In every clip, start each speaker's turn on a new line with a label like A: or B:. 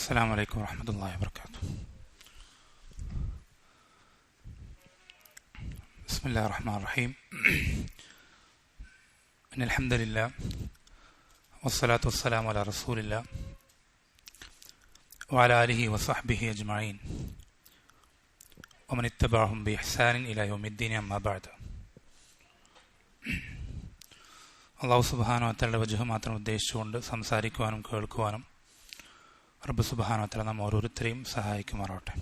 A: السلام عليكم ورحمة الله وبركاته. بسم الله الرحمن الرحيم. إن الحمد لله والصلاة والسلام على رسول الله وعلى آله وصحبه أجمعين ومن اتبعهم بإحسان إلى يوم الدين أما بعد. അള്ളാഹു സുബ്ഹാനഹു വ തആലയുടെ വജ്ഹ് മാത്രം ഉദ്ദേശിച്ചുകൊണ്ട് സംസാരിക്കുവാനും കേൾക്കുവാനും റബ്ബ് സുബ്ഹാനഹു വ തആല നാം ഓരോരുത്തരെയും സഹായിക്കുമാറാവട്ടെ.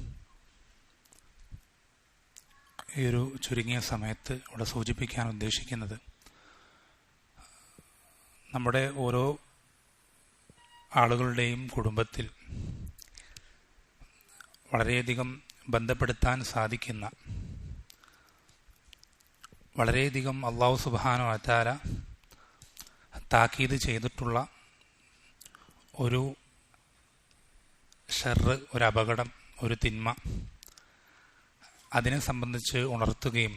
A: ഈ ഒരു ചുരുങ്ങിയ സമയത്ത് ഇവിടെ സൂചിപ്പിക്കാൻ ഉദ്ദേശിക്കുന്നത് നമ്മുടെ ഓരോ ആളുകളുടെയും കുടുംബത്തിൽ വളരെയധികം ബന്ധപ്പെടുത്താൻ സാധിക്കുന്ന, വളരെയധികം അള്ളാഹു സുബ്ഹാനഹു വ തആല താക്കീത് ചെയ്തിട്ടുള്ള ഒരു ഷർറ്, ഒരു അപകടം, ഒരു തിന്മ, അതിനെ സംബന്ധിച്ച് ഉണർത്തുകയും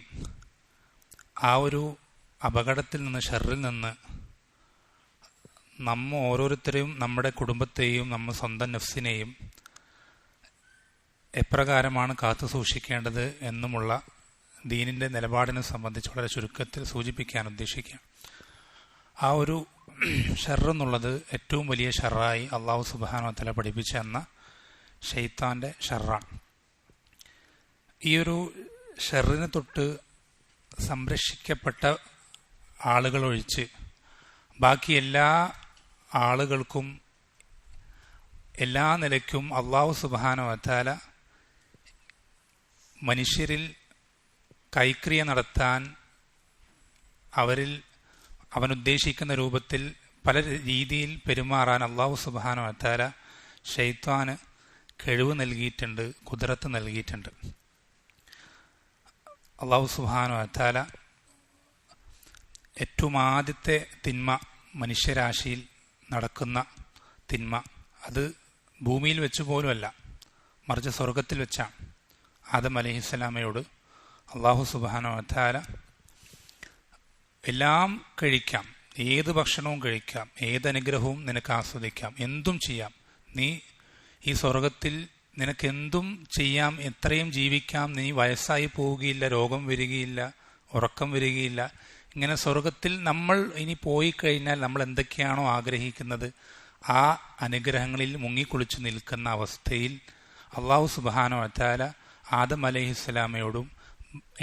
A: ആ ഒരു അപകടത്തിൽ നിന്ന്, ഷർറിൽ നിന്ന് നമ്മ ഓരോരുത്തരെയും, നമ്മുടെ കുടുംബത്തെയും നമ്മുടെ സ്വന്തം നഫ്സിനെയും എപ്രകാരമാണ് കാത്തു സൂക്ഷിക്കേണ്ടത് എന്നുമുള്ള ദീനിൻ്റെ നിലപാടിനെ സംബന്ധിച്ച് വളരെ ചുരുക്കത്തിൽ സൂചിപ്പിക്കാൻ ഉദ്ദേശിക്കുക. ആ ഒരു ഷർറ് എന്നുള്ളത് ഏറ്റവും വലിയ ഷർറായി അള്ളാഹു സുബ്ഹാനഹു വ തആല പഠിപ്പിച്ച എന്ന ശൈത്താൻ്റെ ഷർറാണ്. ഈ ഒരു ഷർറിനെ തൊട്ട് സംരക്ഷിക്കപ്പെട്ട ആളുകൾ ഒഴിച്ച് ബാക്കി എല്ലാ ആളുകൾക്കും എല്ലാ നിലയ്ക്കും അള്ളാഹു സുബ്ഹാനഹു വ തആല മനുഷ്യരിൽ കൈക്രിയ നടത്താൻ, അവരിൽ അവനുദ്ദേശിക്കുന്ന രൂപത്തിൽ പല രീതിയിൽ പെരുമാറാൻ അള്ളാഹു സുബ്ഹാനഹു വ തആല ശൈത്താന് കഴിവ് നൽകിയിട്ടുണ്ട്, ഖുദ്റത്ത് നൽകിയിട്ടുണ്ട്. അള്ളാഹു സുബ്ഹാനഹു വ തആല ഏറ്റവും ആദ്യത്തെ തിന്മ, മനുഷ്യരാശിയിൽ നടക്കുന്ന തിന്മ, അത് ഭൂമിയിൽ വെച്ച് പോലുമല്ല, മറിച്ച് സ്വർഗത്തിൽ വെച്ചാണ്. ആദം അലൈഹിസ്സലാമയോട് അള്ളാഹു സുബ്ഹാനഹു വ തആല എല്ലാം കഴിക്കാം, ഏത് ഭക്ഷണവും കഴിക്കാം, ഏതനുഗ്രഹവും നിനക്ക് ആസ്വദിക്കാം, എന്തും ചെയ്യാം, നീ ഈ സ്വർഗത്തിൽ നിനക്കെന്തും ചെയ്യാം, എത്രയും ജീവിക്കാം, നീ വയസ്സായി പോവുകയില്ല, രോഗം വരികയില്ല, ഉറക്കം വരികയില്ല. ഇങ്ങനെ സ്വർഗത്തിൽ നമ്മൾ ഇനി പോയി കഴിഞ്ഞാൽ നമ്മൾ എന്തൊക്കെയാണോ ആഗ്രഹിക്കുന്നത് ആ അനുഗ്രഹങ്ങളിൽ മുങ്ങിക്കുളിച്ച് നിൽക്കുന്ന അവസ്ഥയിൽ അള്ളാഹു സുബ്ഹാനഹു വ തആല ആദം അലൈഹിസ്സലാമയോടും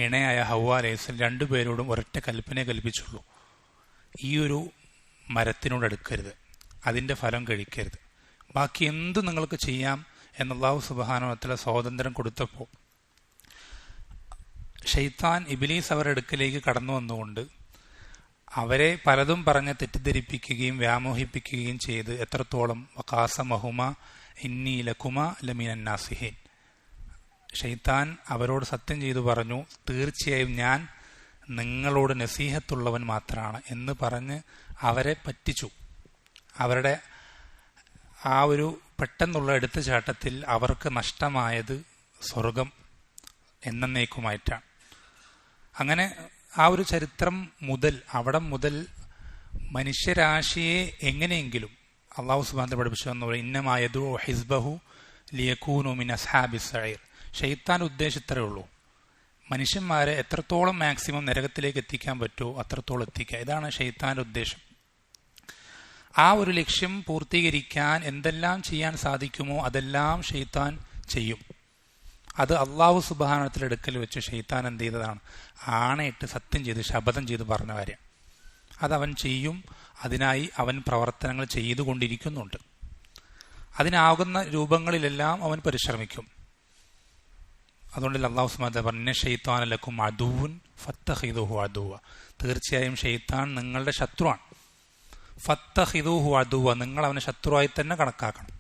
A: ഇണയായ ഹവ്വ അലൈഹിസ്സലാം രണ്ടുപേരോടും ഒരൊറ്റ കൽപ്പന കൽപ്പിച്ചുള്ളൂ: ഈ ഒരു മരത്തിനോട് അടുക്കരുത്, അതിൻ്റെ ഫലം കഴിക്കരുത്, ബാക്കി എന്തും നിങ്ങൾക്ക് ചെയ്യാം എന്ന് അല്ലാഹു സുബ്ഹാനഹു വ തആല സ്വാതന്ത്ര്യം കൊടുത്തപ്പോൾ ശൈത്താൻ, ഇബ്ലീസ് അവരുടെ അടുക്കലേക്ക് കടന്നു വന്നുകൊണ്ട് അവരെ പലതും പറഞ്ഞ് തെറ്റിദ്ധരിപ്പിക്കുകയും വ്യാമോഹിപ്പിക്കുകയും ചെയ്ത് എത്രത്തോളം വഖാസമഹുമ ഇന്നി ലകുമാ ലമിനൻ നാസിഹീൻ, ശൈത്താൻ അവരോട് സത്യം ചെയ്തു പറഞ്ഞു, തീർച്ചയായും ഞാൻ നിങ്ങളോട് നസീഹത്തുള്ളവൻ മാത്രമാണ് എന്ന് പറഞ്ഞ് അവരെ പറ്റിച്ചു. അവരുടെ ആ ഒരു പെട്ടെന്നുള്ള എടുത്തുചാട്ടത്തിൽ അവർക്ക് നഷ്ടമായത് സ്വർഗം എന്നേക്കുമായിട്ടാണ്. അങ്ങനെ ആ ഒരു ചരിത്രം മുതൽ, അവിടം മുതൽ മനുഷ്യരാശിയെ എങ്ങനെയെങ്കിലും അള്ളാഹു സുബ്ഹാനഹു പഠിപ്പിച്ചു എന്ന് പറയും: ഇന്നമാ യദഉ ഹിസ്ബഹു ലിയകൂനു മിൻ അസ്ഹാബിസ് സഈർ. ശൈത്താൻ ഉദ്ദേശിച്ചത്രേ ഉള്ളൂ, മനുഷ്യന്മാരെ എത്രത്തോളം മാക്സിമം നരകത്തിലേക്ക് എത്തിക്കാൻ പറ്റുമോ അത്രത്തോളം എത്തിക്കുക. ഇതാണ് ശൈത്താൻ്റെ ഉദ്ദേശം. ആ ഒരു ലക്ഷ്യം പൂർത്തീകരിക്കാൻ എന്തെല്ലാം ചെയ്യാൻ സാധിക്കുമോ അതെല്ലാം ശൈത്താൻ ചെയ്യും. അത് അള്ളാഹു സുബ്ഹാനഹു വ തആലയുടെ അടുക്കൽ വെച്ച് ശൈത്താൻ എന്ത് ചെയ്തതാണ്? ആണയിട്ട് സത്യം ചെയ്ത് ശപഥം ചെയ്ത് പറഞ്ഞ കാര്യം അതവൻ ചെയ്യും. അതിനായി അവൻ പ്രവർത്തനങ്ങൾ ചെയ്തുകൊണ്ടിരിക്കുന്നുണ്ട്. അതിനാകുന്ന രൂപങ്ങളിലെല്ലാം അവൻ പരിശ്രമിക്കും. അതുകൊണ്ട് അല്ലാഹു സുബ്ഹാനഹു വ തആല പറഞ്ഞു: ശൈത്താന ലക്കും അദുവ്വുൻ ഫത്തഖിദൂഹു അദുവ്വ. തീർച്ചയായും ശൈത്താൻ നിങ്ങളുടെ ശത്രുവാണ്. ഫത്തഖിദൂഹു അദുവ്വ, നിങ്ങൾ അവനെ ശത്രുവായി തന്നെ കണക്കാക്കണം.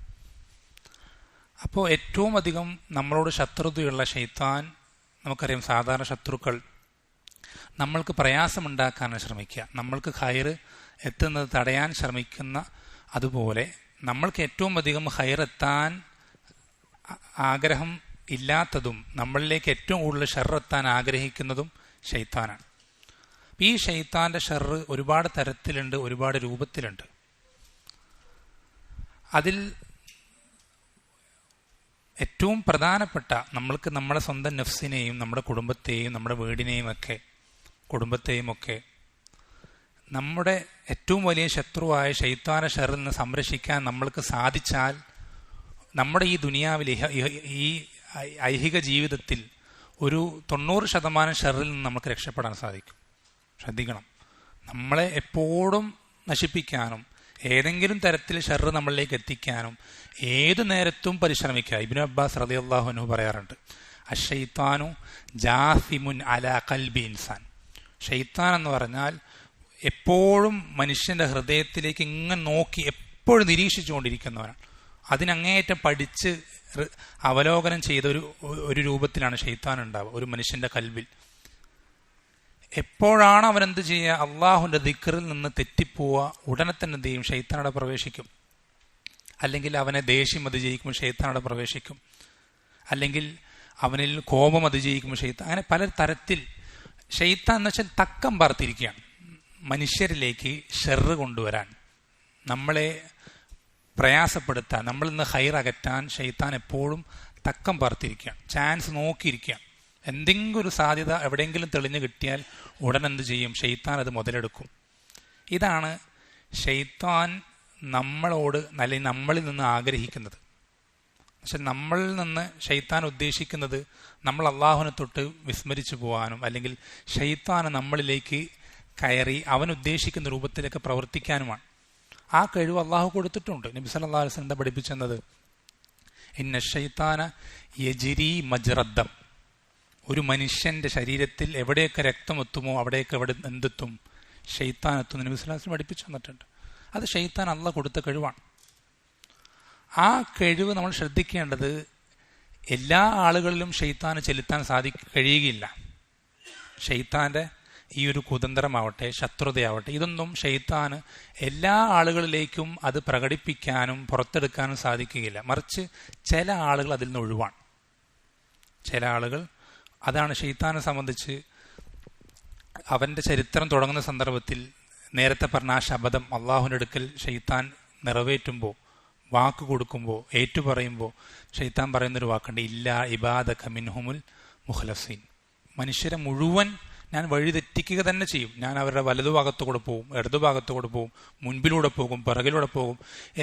A: അപ്പോൾ ഏറ്റവും അധികം നമ്മളോട് ശത്രുതയുള്ള ശൈത്താൻ, നമുക്കറിയാം, സാധാരണ ശത്രുക്കൾ നമ്മൾക്ക് പ്രയാസമുണ്ടാക്കാനാണ് ശ്രമിക്കുക, നമ്മൾക്ക് ഖൈറ് എത്തുന്നത് തടയാൻ ശ്രമിക്കുന്ന. അതുപോലെ നമ്മൾക്ക് ഏറ്റവും അധികം ഖൈറെത്താൻ ആഗ്രഹം ഇല്ലാത്തതും നമ്മളിലേക്ക് ഏറ്റവും കൂടുതൽ ഷർറെത്താൻ ആഗ്രഹിക്കുന്നതും ശൈത്താനാണ്. ഈ ശൈത്താന്റെ ഷർറ് ഒരുപാട് തരത്തിലുണ്ട്, ഒരുപാട് രൂപത്തിലുണ്ട്. അതിൽ ഏറ്റവും പ്രധാനപ്പെട്ട നമ്മൾക്ക് നമ്മുടെ സ്വന്തം നഫ്സിനെയും നമ്മുടെ കുടുംബത്തെയും നമ്മുടെ വീടിനെയും ഒക്കെ കുടുംബത്തെയും ഒക്കെ നമ്മുടെ ഏറ്റവും വലിയ ശത്രുവായ ശൈത്താന ഷറിൽ നിന്ന് സംരക്ഷിക്കാൻ നമ്മൾക്ക് സാധിച്ചാൽ നമ്മുടെ ഈ ദുനിയാവിൽ ഈ ഐഹിക ജീവിതത്തിൽ ഒരു 90% ഷറിൽ നിന്ന് നമുക്ക് രക്ഷപ്പെടാൻ സാധിക്കും. ശ്രദ്ധിക്കണം, നമ്മളെ എപ്പോഴും നശിപ്പിക്കാനും ഏതെങ്കിലും തരത്തിൽ ഷർറ് നമ്മളിലേക്ക് എത്തിക്കാനും ഏതു നേരത്തും പരിശ്രമിക്കുക. ഇബ്നു അബ്ബാസ് റളിയല്ലാഹു അൻഹു പറയാറുണ്ട്, അശ്ശൈത്താനു ജാസിമുൻ അലാ ഖൽബി ഇൻസാൻ. ഷൈത്താൻ എന്ന് പറഞ്ഞാൽ എപ്പോഴും മനുഷ്യന്റെ ഹൃദയത്തിലേക്ക് ഇങ്ങനെ നോക്കി എപ്പോഴും നിരീക്ഷിച്ചുകൊണ്ടിരിക്കുന്നവരാണ്. അതിനങ്ങേയറ്റം പഠിച്ച് അവലോകനം ചെയ്ത ഒരു രൂപത്തിലാണ് ഷൈത്താൻ ഉണ്ടാവുക ഒരു മനുഷ്യന്റെ കൽബിൽ. എപ്പോഴാണ് അവൻ എന്ത് ചെയ്യുക, അള്ളാഹുവിന്റെ ദിക്റിൽ നിന്ന് തെറ്റിപ്പോവുക, ഉടനെ തന്നെ എന്ത് ചെയ്യും, ഷൈത്താനോടെ പ്രവേശിക്കും. അല്ലെങ്കിൽ അവനെ ദേഷ്യം അതിജയിക്കുമ്പോൾ ഷൈത്താനോടെ പ്രവേശിക്കും. അല്ലെങ്കിൽ അവനിൽ കോപം അതിജയിക്കുമ്പോൾ ഷൈത്താൻ. അങ്ങനെ പല തരത്തിൽ ഷൈത്താൻ എന്ന് വെച്ചാൽ തക്കം പാർത്തിരിക്കുകയാണ് മനുഷ്യരിലേക്ക് ഷെറ് കൊണ്ടുവരാൻ, നമ്മളെ പ്രയാസപ്പെടുത്താൻ, നമ്മളിൽ നിന്ന് ഹൈർ അകറ്റാൻ ഷൈത്താൻ എപ്പോഴും തക്കം പാർത്തിരിക്കുകയാണ്, ചാൻസ് നോക്കിയിരിക്കുകയാണ്. എന്തെങ്കിലും ഒരു സാധ്യത എവിടെയെങ്കിലും തെളിഞ്ഞു കിട്ടിയാൽ ഉടൻ എന്ത് ചെയ്യും, ഷൈത്താൻ അത് മുതലെടുക്കും. ഇതാണ് ഷൈത്താൻ നമ്മളോട് അല്ലെങ്കിൽ നമ്മളിൽ നിന്ന് ആഗ്രഹിക്കുന്നത്. പക്ഷെ നമ്മളിൽ നിന്ന് ഷൈത്താൻ ഉദ്ദേശിക്കുന്നത് നമ്മൾ അള്ളാഹുവിനെ തൊട്ട് വിസ്മരിച്ചു പോകാനും അല്ലെങ്കിൽ ഷൈത്താൻ നമ്മളിലേക്ക് കയറി അവൻ ഉദ്ദേശിക്കുന്ന രൂപത്തിലൊക്കെ പ്രവർത്തിക്കാനുമാണ്. ആ കഴിവ് അള്ളാഹു കൊടുത്തിട്ടുണ്ട്. നബി സല്ലല്ലാഹു അലൈഹി വസല്ലം എന്താ പഠിപ്പിച്ചത്, ഇന്ന ശൈത്താന യജ്രി മജ്റദ്ദം. ഒരു മനുഷ്യന്റെ ശരീരത്തിൽ എവിടെയൊക്കെ രക്തം എത്തുമോ അവിടെയൊക്കെ എന്തെത്തും, ഷൈത്താൻ എത്തും. നബി സല്ലല്ലാഹു അലൈഹി വസല്ലം പഠിപ്പിച്ചു തന്നിട്ടുണ്ട്. അത് ഷൈത്താൻ അള്ളാഹ് കൊടുത്ത കഴിവാണ്. ആ കഴിവ് നമ്മൾ ശ്രദ്ധിക്കേണ്ടത് എല്ലാ ആളുകളിലും ഷൈത്താന് ചെലുത്താൻ കഴിയുകയില്ല. ഷൈത്താന്റെ ഈ ഒരു കുതന്ത്രമാവട്ടെ ശത്രുതയാവട്ടെ ഇതൊന്നും ഷൈത്താന് എല്ലാ ആളുകളിലേക്കും അത് പ്രകടിപ്പിക്കാനും പുറത്തെടുക്കാനും സാധിക്കുകയില്ല. മറിച്ച് ചില ആളുകൾ അതിൽ നിന്ന് ഒഴിവാണ്. ചില ആളുകൾ, അതാണ് ഷൈത്താനെ സംബന്ധിച്ച് അവന്റെ ചരിത്രം തുടങ്ങുന്ന സന്ദർഭത്തിൽ നേരത്തെ പറഞ്ഞ ആ ശബദം അള്ളാഹുവിന്റെ അടുക്കൽ ഷൈത്താൻ നിറവേറ്റുമ്പോൾ, വാക്ക് കൊടുക്കുമ്പോൾ, ഏറ്റുപറയുമ്പോൾ ഷൈത്താൻ പറയുന്നൊരു വാക്കുണ്ട്, ഇല്ലാ ഇബാദക മിൻഹുമുൽ മുഖ്ലസീൻ. മനുഷ്യരെ മുഴുവൻ ഞാൻ വഴിതെറ്റിക്കുക തന്നെ ചെയ്യും. ഞാൻ അവരുടെ വലതുഭാഗത്തുകൂടെ പോകും, ഇടതുഭാഗത്തുകൂടെ പോകും, മുൻപിലൂടെ പോകും, പിറകിലൂടെ പോകും.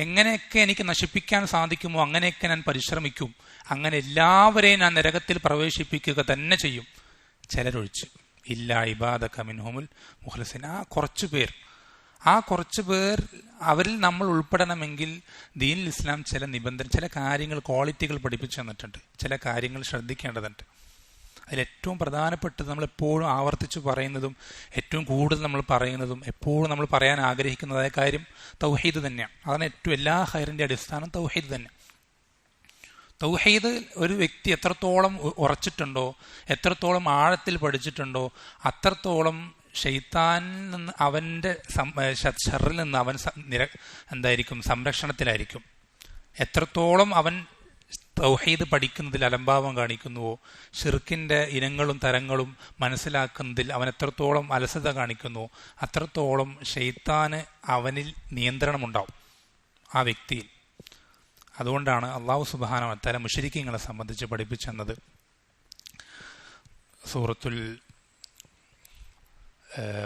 A: എങ്ങനെയൊക്കെ എനിക്ക് നശിപ്പിക്കാൻ സാധിക്കുമോ അങ്ങനെയൊക്കെ ഞാൻ പരിശ്രമിക്കും. അങ്ങനെ എല്ലാവരെയും ഞാൻ നരകത്തിൽ പ്രവേശിപ്പിക്കുക തന്നെ ചെയ്യും, ചിലരൊഴിച്ച്. ഇല്ലാ ഇബാദക മിൻഹുമുൽ മുഖ്ലസീൻ. ആ കുറച്ചു പേർ അവരിൽ നമ്മൾ ഉൾപ്പെടണമെങ്കിൽ ദീനുൽ ഇസ്ലാം ചില നിബന്ധന, ചില കാര്യങ്ങൾ, ക്വാളിറ്റികൾ പഠിപ്പിച്ചു തന്നിട്ടുണ്ട്. ചില കാര്യങ്ങൾ ശ്രദ്ധിക്കേണ്ടതുണ്ട്. അതിലേറ്റവും പ്രധാനപ്പെട്ടത് നമ്മളെപ്പോഴും ആവർത്തിച്ച് പറയുന്നതും ഏറ്റവും കൂടുതൽ നമ്മൾ പറയുന്നതും എപ്പോഴും നമ്മൾ പറയാൻ ആഗ്രഹിക്കുന്നതായ കാര്യം തൗഹീദ് തന്നെയാണ്. അതാണ് ഏറ്റവും എല്ലാ ഹൈറിന്റെ അടിസ്ഥാനം തൗഹീദ് തന്നെ. തൗഹീദ് ഒരു വ്യക്തി എത്രത്തോളം ഉറച്ചിട്ടുണ്ടോ, എത്രത്തോളം ആഴത്തിൽ പഠിച്ചിട്ടുണ്ടോ, അത്രത്തോളം ഷൈത്താനിൽ നിന്ന്, അവന്റെ ഷർറിൽ നിന്ന് അവൻ സംരക്ഷണത്തിലായിരിക്കും. എത്രത്തോളം അവൻ തൗഹീദ് പഠിക്കുന്നതിൽ അലംഭാവം കാണിക്കുന്നുവോ, ഷിർക്കിന്റെ ഇനങ്ങളും തരങ്ങളും മനസ്സിലാക്കുന്നതിൽ അവൻ എത്രത്തോളം അലസത കാണിക്കുന്നുവോ അത്രത്തോളം ഷൈത്താന് അവനിൽ നിയന്ത്രണമുണ്ടാവും ആ വ്യക്തിയിൽ. അതുകൊണ്ടാണ് അള്ളാഹു സുബ്ഹാനഹു വ തആല മുശ്രിക്കീങ്ങളെ സംബന്ധിച്ച് പഠിപ്പിച്ചെന്നത് സൂറത്തുൽ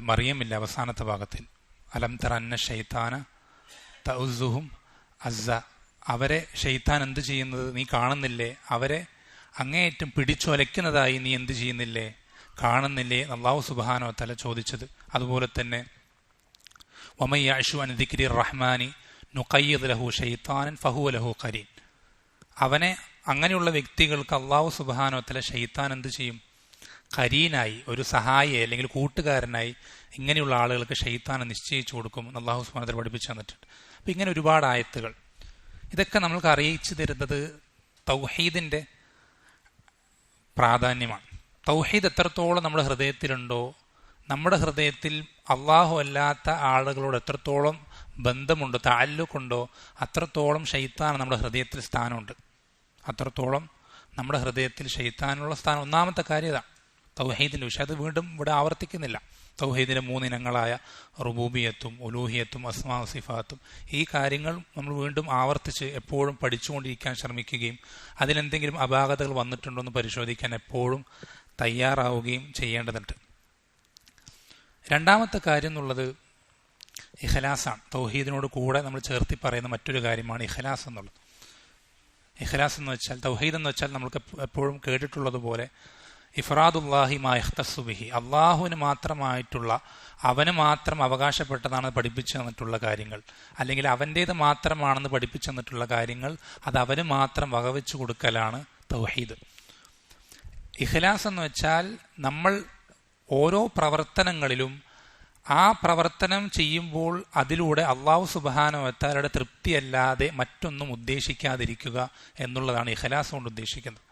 A: മറിയമില്ല അവസാനത്തെ ഭാഗത്തിൽ, അലം തറ അന്ന ശൈത്താന തഉസ്സുഹും അസ്സ. അവരെ ഷൈത്താൻ എന്ത് ചെയ്യുന്നത് നീ കാണുന്നില്ലേ, അവരെ അങ്ങേയറ്റം പിടിച്ചൊലയ്ക്കുന്നതായി നീ എന്ത് ചെയ്യുന്നില്ലേ, കാണുന്നില്ലേ അല്ലാഹു സുബ്ഹാനഹു വ തആല ചോദിച്ചത്. അതുപോലെ തന്നെ വമൻ യഅ്ശു അൻ ദിക്രി റഹ്മാനി നുഖയ്യിദ് ലഹു ശൈത്താനൻ ഫഹുവ ലഹു ഖരീൻ. അവനെ, അങ്ങനെയുള്ള വ്യക്തികൾക്ക് അല്ലാഹു സുബ്ഹാനഹു വ തആല ഷൈത്താൻ എന്ത് ചെയ്യും, ഖരീനായി, ഒരു സഹായി അല്ലെങ്കിൽ കൂട്ടുകാരനായി ഇങ്ങനെയുള്ള ആളുകൾക്ക് ഷൈത്താനെ നിശ്ചയിച്ചു കൊടുക്കും എന്ന് അല്ലാഹു സുബ്ഹാനഹു വ തആല പഠിപ്പിച്ചു തന്നിട്ടുണ്ട്. അപ്പം ഇങ്ങനെ ഒരുപാട് ആയത്തുകൾ, ഇതൊക്കെ നമ്മൾക്ക് അറിയിച്ചു തരുന്നത് തൗഹീദിന്റെ പ്രാധാന്യമാണ്. തൗഹീദ് എത്രത്തോളം നമ്മുടെ ഹൃദയത്തിലുണ്ടോ, നമ്മുടെ ഹൃദയത്തിൽ അള്ളാഹു അല്ലാത്ത ആളുകളോട് എത്രത്തോളം ബന്ധമുണ്ടോ, തഅല്ലുഖുണ്ടോ, അത്രത്തോളം ഷൈത്താൻ നമ്മുടെ ഹൃദയത്തിൽ സ്ഥാനമുണ്ട്. അത്രത്തോളം നമ്മുടെ ഹൃദയത്തിൽ ഷൈത്താനുള്ള സ്ഥാനം. ഒന്നാമത്തെ കാര്യം ഇതാണ് തൗഹീദിന്റെ വിഷയം. അത് വീണ്ടും ഇവിടെ ആവർത്തിക്കുന്നില്ല, തൗഹീദിന്റെ 3 ഇനങ്ങളായ റുബൂബിയത്തും ഉലൂഹിയത്തും അസ്മാ സിഫാത്തും, ഈ കാര്യങ്ങൾ നമ്മൾ വീണ്ടും ആവർത്തിച്ച് എപ്പോഴും പഠിച്ചുകൊണ്ടിരിക്കാൻ ശ്രമിക്കുകയും അതിലെന്തെങ്കിലും അപാകതകൾ വന്നിട്ടുണ്ടോ എന്ന് പരിശോധിക്കാൻ എപ്പോഴും തയ്യാറാവുകയും ചെയ്യേണ്ടതുണ്ട്. രണ്ടാമത്തെ കാര്യം എന്നുള്ളത് ഇഖ്ലാസാണ്. തൗഹീദിനോട് കൂടെ നമ്മൾ ചേർത്തി പറയുന്ന മറ്റൊരു കാര്യമാണ് ഇഖ്ലാസ് എന്നുള്ളത്. ഇഖ്ലാസ് എന്ന് വെച്ചാൽ, തൗഹീദ് എന്ന് വെച്ചാൽ നമ്മൾക്ക് എപ്പോഴും കേട്ടിട്ടുള്ളതുപോലെ ഇഫ്രാദുല്ലാഹി മാ യഖ്തസ്സു ബിഹി, അള്ളാഹുവിന് മാത്രമായിട്ടുള്ള, അവന് മാത്രം അവകാശപ്പെട്ടതാണെന്ന് പഠിപ്പിച്ചു തന്നിട്ടുള്ള കാര്യങ്ങൾ, അല്ലെങ്കിൽ അവൻ്റേത് മാത്രമാണെന്ന് പഠിപ്പിച്ചു തന്നിട്ടുള്ള കാര്യങ്ങൾ അത് അവന് മാത്രം വകവെച്ചു കൊടുക്കലാണ് തൗഹീദ്. ഇഖ്ലാസ് എന്ന് വെച്ചാൽ നമ്മൾ ഓരോ പ്രവർത്തനങ്ങളിലും ആ പ്രവർത്തനം ചെയ്യുമ്പോൾ അതിലൂടെ അള്ളാഹു സുബ്ഹാനഹു വ തആലയുടെ തൃപ്തിയല്ലാതെ മറ്റൊന്നും ഉദ്ദേശിക്കാതിരിക്കുക എന്നുള്ളതാണ് ഇഖ്ലാസ് കൊണ്ട് ഉദ്ദേശിക്കുന്നത്.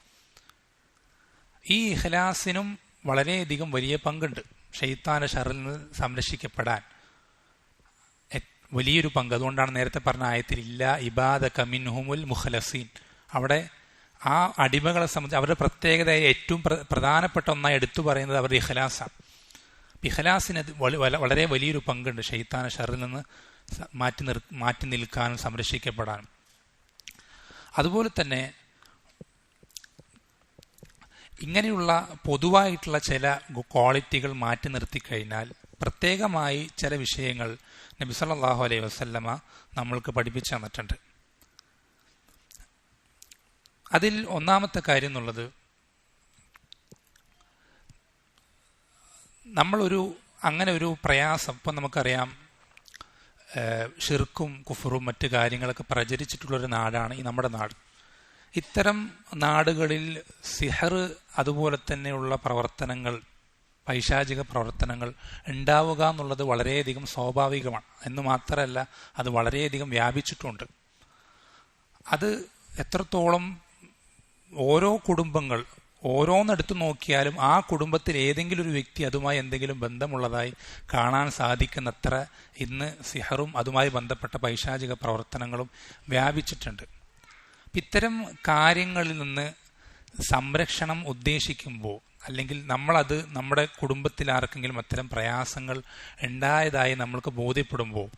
A: ഈ ഇഖ്ലാസിനും വളരെയധികം വലിയ പങ്കുണ്ട്. ശൈത്താന്റെ ശർറിൽ നിന്ന് സംരക്ഷിക്കപ്പെടാൻ വലിയൊരു പങ്ക്. അതുകൊണ്ടാണ് നേരത്തെ പറഞ്ഞ ആയത്തിൽ ഇല്ലാ ഇബാദക മിൻഹുമുൽ മുഖ്ലസീൻ, അവിടെ ആ അടിമകളെ സംബന്ധിച്ച് അവരുടെ പ്രത്യേകതയായ ഏറ്റവും പ്രധാനപ്പെട്ട ഒന്നായി എടുത്തു പറയുന്നത് അവരുടെ ഇഖ്ലാസാണ്. ഇഖ്ലാസിന് വളരെ വലിയൊരു പങ്കുണ്ട് ശൈത്താന ശർറിൽ നിന്ന് മാറ്റി നിൽക്കാനും സംരക്ഷിക്കപ്പെടാനും. അതുപോലെ തന്നെ ഇങ്ങനെയുള്ള പൊതുവായിട്ടുള്ള ചില ക്വാളിറ്റികൾ മാറ്റി നിർത്തിക്കഴിഞ്ഞാൽ പ്രത്യേകമായി ചില വിഷയങ്ങൾ നബി സല്ലല്ലാഹു അലൈഹി വസല്ലമ നമ്മൾക്ക് പഠിപ്പിച്ചു തന്നിട്ടുണ്ട്. അതിൽ ഒന്നാമത്തെ കാര്യം എന്നുള്ളത്, നമ്മളൊരു അങ്ങനെ ഒരു പ്രയാസം, ഇപ്പം നമുക്കറിയാം ഷിർക്കും കുഫറും മറ്റു കാര്യങ്ങളൊക്കെ പ്രചരിച്ചിട്ടുള്ളൊരു നാടാണ് ഈ നമ്മുടെ നാട്. ഇത്തരം നാടുകളിൽ സിഹർ അതുപോലെ തന്നെയുള്ള പ്രവർത്തനങ്ങൾ, പൈശാചിക പ്രവർത്തനങ്ങൾ ഉണ്ടാവുക എന്നുള്ളത് വളരെയധികം സ്വാഭാവികമാണ്. എന്ന് മാത്രമല്ല, അത് വളരെയധികം വ്യാപിച്ചിട്ടുണ്ട്. അത് എത്രത്തോളം ഓരോ കുടുംബങ്ങൾ ഓരോന്നെടുത്ത് നോക്കിയാലും ആ കുടുംബത്തിൽ ഏതെങ്കിലും ഒരു വ്യക്തി അതുമായി എന്തെങ്കിലും ബന്ധമുള്ളതായി കാണാൻ സാധിക്കുന്നത്ര ഇന്ന് സിഹറും അതുമായി ബന്ധപ്പെട്ട പൈശാചിക പ്രവർത്തനങ്ങളും വ്യാപിച്ചിട്ടുണ്ട്. ഇത്തരം കാര്യങ്ങളിൽ നിന്ന് സംരക്ഷണം ഉദ്ദേശിക്കുമ്പോൾ, അല്ലെങ്കിൽ നമ്മളത് നമ്മുടെ കുടുംബത്തിൽ ആർക്കെങ്കിലും അത്തരം പ്രയാസങ്ങൾ ഉണ്ടായതായി നമ്മൾക്ക് ബോധ്യപ്പെടുമ്പോൾ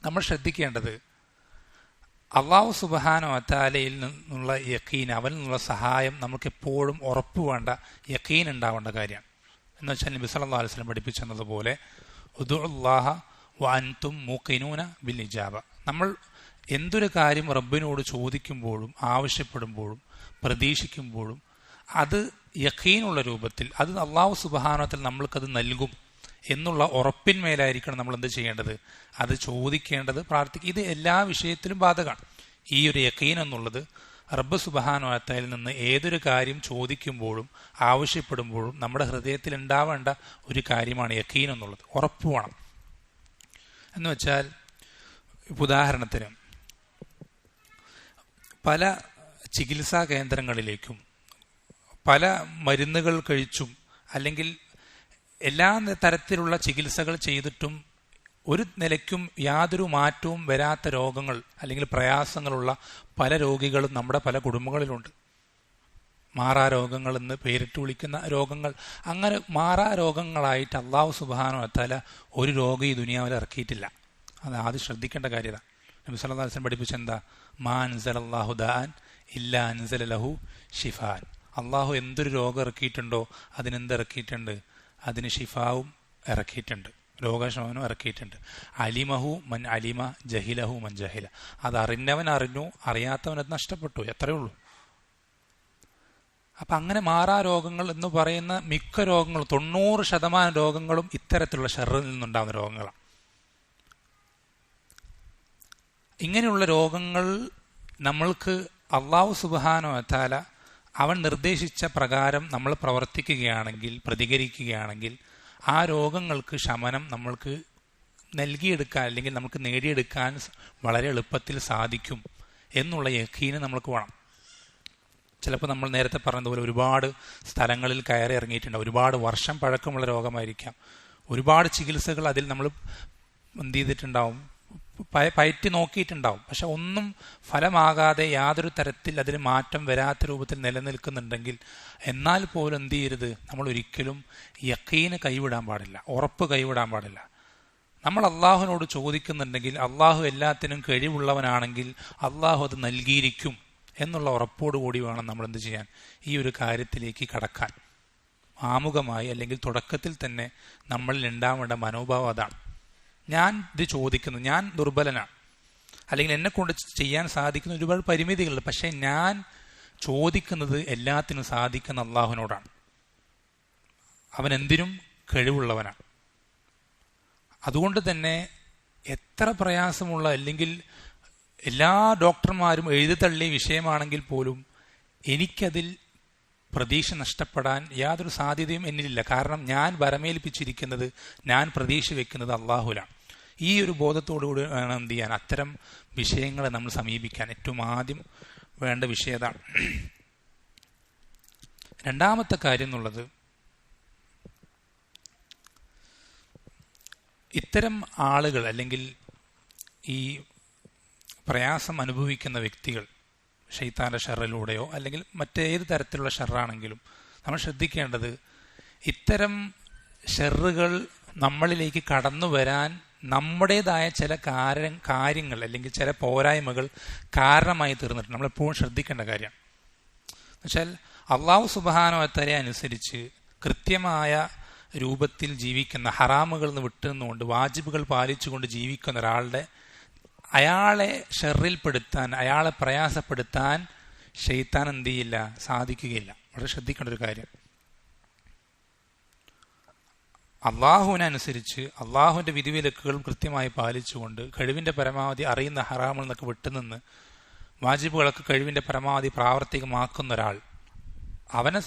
A: നമ്മൾ ശ്രദ്ധിക്കേണ്ടത് അള്ളാഹു സുബ്ഹാനഹു വ തആലയിൽ നിന്നുള്ള യഖീൻ, അവനിൽ നിന്നുള്ള സഹായം നമുക്ക് എപ്പോഴും ഉറപ്പ് വേണ്ട യഖീൻ ഉണ്ടാവേണ്ട കാര്യമാണ്. എന്ന് വെച്ചാൽ നബി സല്ലല്ലാഹു അലൈഹി വസല്ലം പഠിപ്പിച്ചു തന്നതുപോലെ ഉദുഉല്ലാഹ വ അൻതും മൂഖിനൂന ബിൽ ഇജാബ, നമ്മൾ എന്തൊരു കാര്യം റബ്ബിനോട് ചോദിക്കുമ്പോഴും ആവശ്യപ്പെടുമ്പോഴും പ്രതീക്ഷിക്കുമ്പോഴും അത് യഖീനുള്ള രൂപത്തിൽ, അത് അള്ളാഹു സുബ്ഹാനഹു വ തആല നമ്മൾക്കത് നൽകും എന്നുള്ള ഉറപ്പിന്മേലായിരിക്കണം നമ്മൾ എന്ത് ചെയ്യേണ്ടത്, അത് ചോദിക്കേണ്ടത്, പ്രാർത്ഥിക്കുക. ഇത് എല്ലാ വിഷയത്തിലും ബാധകമാണ്. ഈ ഒരു യഖീൻ എന്നുള്ളത് റബ്ബ് സുബ്ഹാനഹു വ തആലയിൽ നിന്ന് ഏതൊരു കാര്യം ചോദിക്കുമ്പോഴും ആവശ്യപ്പെടുമ്പോഴും നമ്മുടെ ഹൃദയത്തിൽ ഉണ്ടാവേണ്ട ഒരു കാര്യമാണ് യഖീൻ എന്നുള്ളത്. ഉറപ്പ് വേണം. എന്ന് വെച്ചാൽ, ഉദാഹരണത്തിന് പല ചികിത്സാ കേന്ദ്രങ്ങളിലേക്കും പല മരുന്നുകൾ കഴിച്ചും അല്ലെങ്കിൽ എല്ലാ തരത്തിലുള്ള ചികിത്സകൾ ചെയ്തിട്ടും ഒരു നിലയ്ക്കും യാതൊരു മാറ്റവും വരാത്ത രോഗങ്ങൾ അല്ലെങ്കിൽ പ്രയാസങ്ങളുള്ള പല രോഗികളും നമ്മുടെ പല കുടുംബങ്ങളിലുണ്ട്. മാറാ രോഗങ്ങൾ എന്ന് പേരിട്ട് വിളിക്കുന്ന രോഗങ്ങൾ. അങ്ങനെ മാറാ രോഗങ്ങളായിട്ട് അള്ളാഹു സുബ്ഹാനഹു വ തആല ഒരു രോഗം ഈ ദുനിയാവിൽ ഇറക്കിയിട്ടില്ല. അത് ആദ്യം ശ്രദ്ധിക്കേണ്ട കാര്യമാണ്. നബി സല്ലല്ലാഹു അലൈഹി വസല്ലം പഠിപ്പിച്ച എന്താ, മാ അൻസലല്ലാഹു ദാഅൻ ഇല്ലാ അൻസല ലഹു ഷിഫാൻ. അള്ളാഹു എന്തൊരു രോഗം ഇറക്കിയിട്ടുണ്ടോ അതിനെന്തിറക്കിയിട്ടുണ്ട്, അതിന് ഷിഫാവും ഇറക്കിയിട്ടുണ്ട്, രോഗശമനം ഇറക്കിയിട്ടുണ്ട്. അലിമഹു മൻ അലിമ ജഹിലഹു മൻ ജഹില. അത് അറിഞ്ഞവൻ അറിഞ്ഞു, അറിയാത്തവനത് നഷ്ടപ്പെട്ടു, എത്രയേ ഉള്ളൂ. അപ്പം അങ്ങനെ മാറാ രോഗങ്ങൾ എന്ന് പറയുന്ന മിക്ക രോഗങ്ങളും 90% രോഗങ്ങളും ഇത്തരത്തിലുള്ള ഷർറിൽ നിന്നുണ്ടാകുന്ന രോഗങ്ങളാണ്. ഇങ്ങനെയുള്ള രോഗങ്ങൾ നമ്മൾക്ക് അള്ളാഹു സുബ്ഹാനഹു വ തആല അവൻ നിർദ്ദേശിച്ച പ്രകാരം നമ്മൾ പ്രവർത്തിക്കുകയാണെങ്കിൽ, പ്രതികരിക്കുകയാണെങ്കിൽ ആ രോഗങ്ങൾക്ക് ശമനം നമ്മൾക്ക് നൽകിയെടുക്കാൻ അല്ലെങ്കിൽ നമുക്ക് നേടിയെടുക്കാൻ വളരെ എളുപ്പത്തിൽ സാധിക്കും എന്നുള്ള യഖീന് നമ്മൾക്ക് വേണം. ചിലപ്പോൾ നമ്മൾ നേരത്തെ പറഞ്ഞതുപോലെ ഒരുപാട് സ്ഥലങ്ങളിൽ കയറി ഇറങ്ങിയിട്ടുണ്ട്. ഒരുപാട് വർഷം പഴക്കമുള്ള രോഗമായിരിക്കാം. ഒരുപാട് ചികിത്സകൾ അതിൽ നമ്മൾ എന്ത് ചെയ്തിട്ടുണ്ടാവും, പയറ്റി നോക്കിയിട്ടുണ്ടാവും. പക്ഷെ ഒന്നും ഫലമാകാതെ യാതൊരു തരത്തിൽ അതിന് മാറ്റം വരാത്ത രൂപത്തിൽ നിലനിൽക്കുന്നുണ്ടെങ്കിൽ എന്നാൽ പോലും എന്ത് ചെയ്യരുത്, നമ്മൾ ഒരിക്കലും യഖീന് കൈവിടാൻ പാടില്ല, ഉറപ്പ് കൈവിടാൻ പാടില്ല. നമ്മൾ അള്ളാഹുവിനോട് ചോദിക്കുന്നുണ്ടെങ്കിൽ അള്ളാഹു എല്ലാത്തിനും കഴിവുള്ളവനാണെങ്കിൽ അള്ളാഹു അത് നൽകിയിരിക്കും എന്നുള്ള ഉറപ്പോടുകൂടി വേണം നമ്മൾ എന്ത് ചെയ്യാൻ, ഈ ഒരു കാര്യത്തിലേക്ക് കടക്കാൻ. ആമുഖമായി അല്ലെങ്കിൽ തുടക്കത്തിൽ തന്നെ നമ്മളിൽ ഉണ്ടാവേണ്ട മനോഭാവം അതാണ്. ഞാൻ ഇത് ചോദിക്കുന്നു, ഞാൻ ദുർബലനാണ്, അല്ലെങ്കിൽ എന്നെ കൊണ്ട് ചെയ്യാൻ സാധിക്കുന്ന ഒരുപാട് പരിമിതികളുണ്ട്, പക്ഷെ ഞാൻ ചോദിക്കുന്നത് എല്ലാത്തിനും സാധിക്കുന്ന അള്ളാഹുവിനോടാണ്. അവൻ എന്തിനും കഴിവുള്ളവനാണ്. അതുകൊണ്ട് തന്നെ എത്ര പ്രയാസമുള്ള അല്ലെങ്കിൽ എല്ലാ ഡോക്ടർമാരും എഴുതിത്തള്ളിയ വിഷയമാണെങ്കിൽ പോലും എനിക്കതിൽ പ്രതീക്ഷ നഷ്ടപ്പെടാൻ യാതൊരു സാധ്യതയും എന്നിലില്ല. കാരണം ഞാൻ വരമേൽപ്പിച്ചിരിക്കുന്നത്, ഞാൻ പ്രതീക്ഷ വെക്കുന്നത് അള്ളാഹുലാണ്. ഈ ഒരു ബോധത്തോടുകൂടി വേണം എന്ത് ചെയ്യാൻ, അത്തരം വിഷയങ്ങളെ നമ്മൾ സമീപിക്കാൻ. ഏറ്റവും ആദ്യം വേണ്ട വിഷയതാണ്. രണ്ടാമത്തെ കാര്യം എന്നുള്ളത്, ഇത്തരം ആളുകൾ അല്ലെങ്കിൽ ഈ പ്രയാസം അനുഭവിക്കുന്ന വ്യക്തികൾ ശൈത്താന്റെ ഷർറിലൂടെയോ അല്ലെങ്കിൽ മറ്റേത് തരത്തിലുള്ള ഷർറാണെങ്കിലും നമ്മൾ ശ്രദ്ധിക്കേണ്ടത്, ഇത്തരം ഷർറുകൾ നമ്മളിലേക്ക് കടന്നു വരാൻ നമ്മുടേതായ ചില കാര്യങ്ങൾ അല്ലെങ്കിൽ ചില പോരായ്മകൾ കാരണമായി തീർന്നിട്ടുണ്ട്. നമ്മളെപ്പോഴും ശ്രദ്ധിക്കേണ്ട കാര്യമാണ്. എന്നുവെച്ചാൽ അള്ളാഹു സുബ്ഹാനഹു വ തആല അനുസരിച്ച് കൃത്യമായ രൂപത്തിൽ ജീവിക്കുന്ന, ഹറാമുകളിൽ നിന്ന് വിട്ടുനിന്നുകൊണ്ട് വാജിബുകൾ പാലിച്ചുകൊണ്ട് ജീവിക്കുന്ന ഒരാളുടെ അയാളെ ഷെറിൽപ്പെടുത്താൻ, അയാളെ പ്രയാസപ്പെടുത്താൻ ശൈത്താൻ എന്ത് ചെയ്യില്ല, സാധിക്കുകയില്ല. വളരെ ശ്രദ്ധിക്കേണ്ട ഒരു കാര്യം. അള്ളാഹുവിനനുസരിച്ച് അള്ളാഹുവിന്റെ വിധിവിലക്കുകളും കൃത്യമായി പാലിച്ചുകൊണ്ട് കഴിവിന്റെ പരമാവധി അറിയുന്ന ഹറാമിൽ നിന്നൊക്കെ വിട്ടുനിന്ന് വാജിബുകളൊക്കെ കഴിവിന്റെ പരമാവധി പ്രാവർത്തികമാക്കുന്ന ഒരാൾ, അവനെ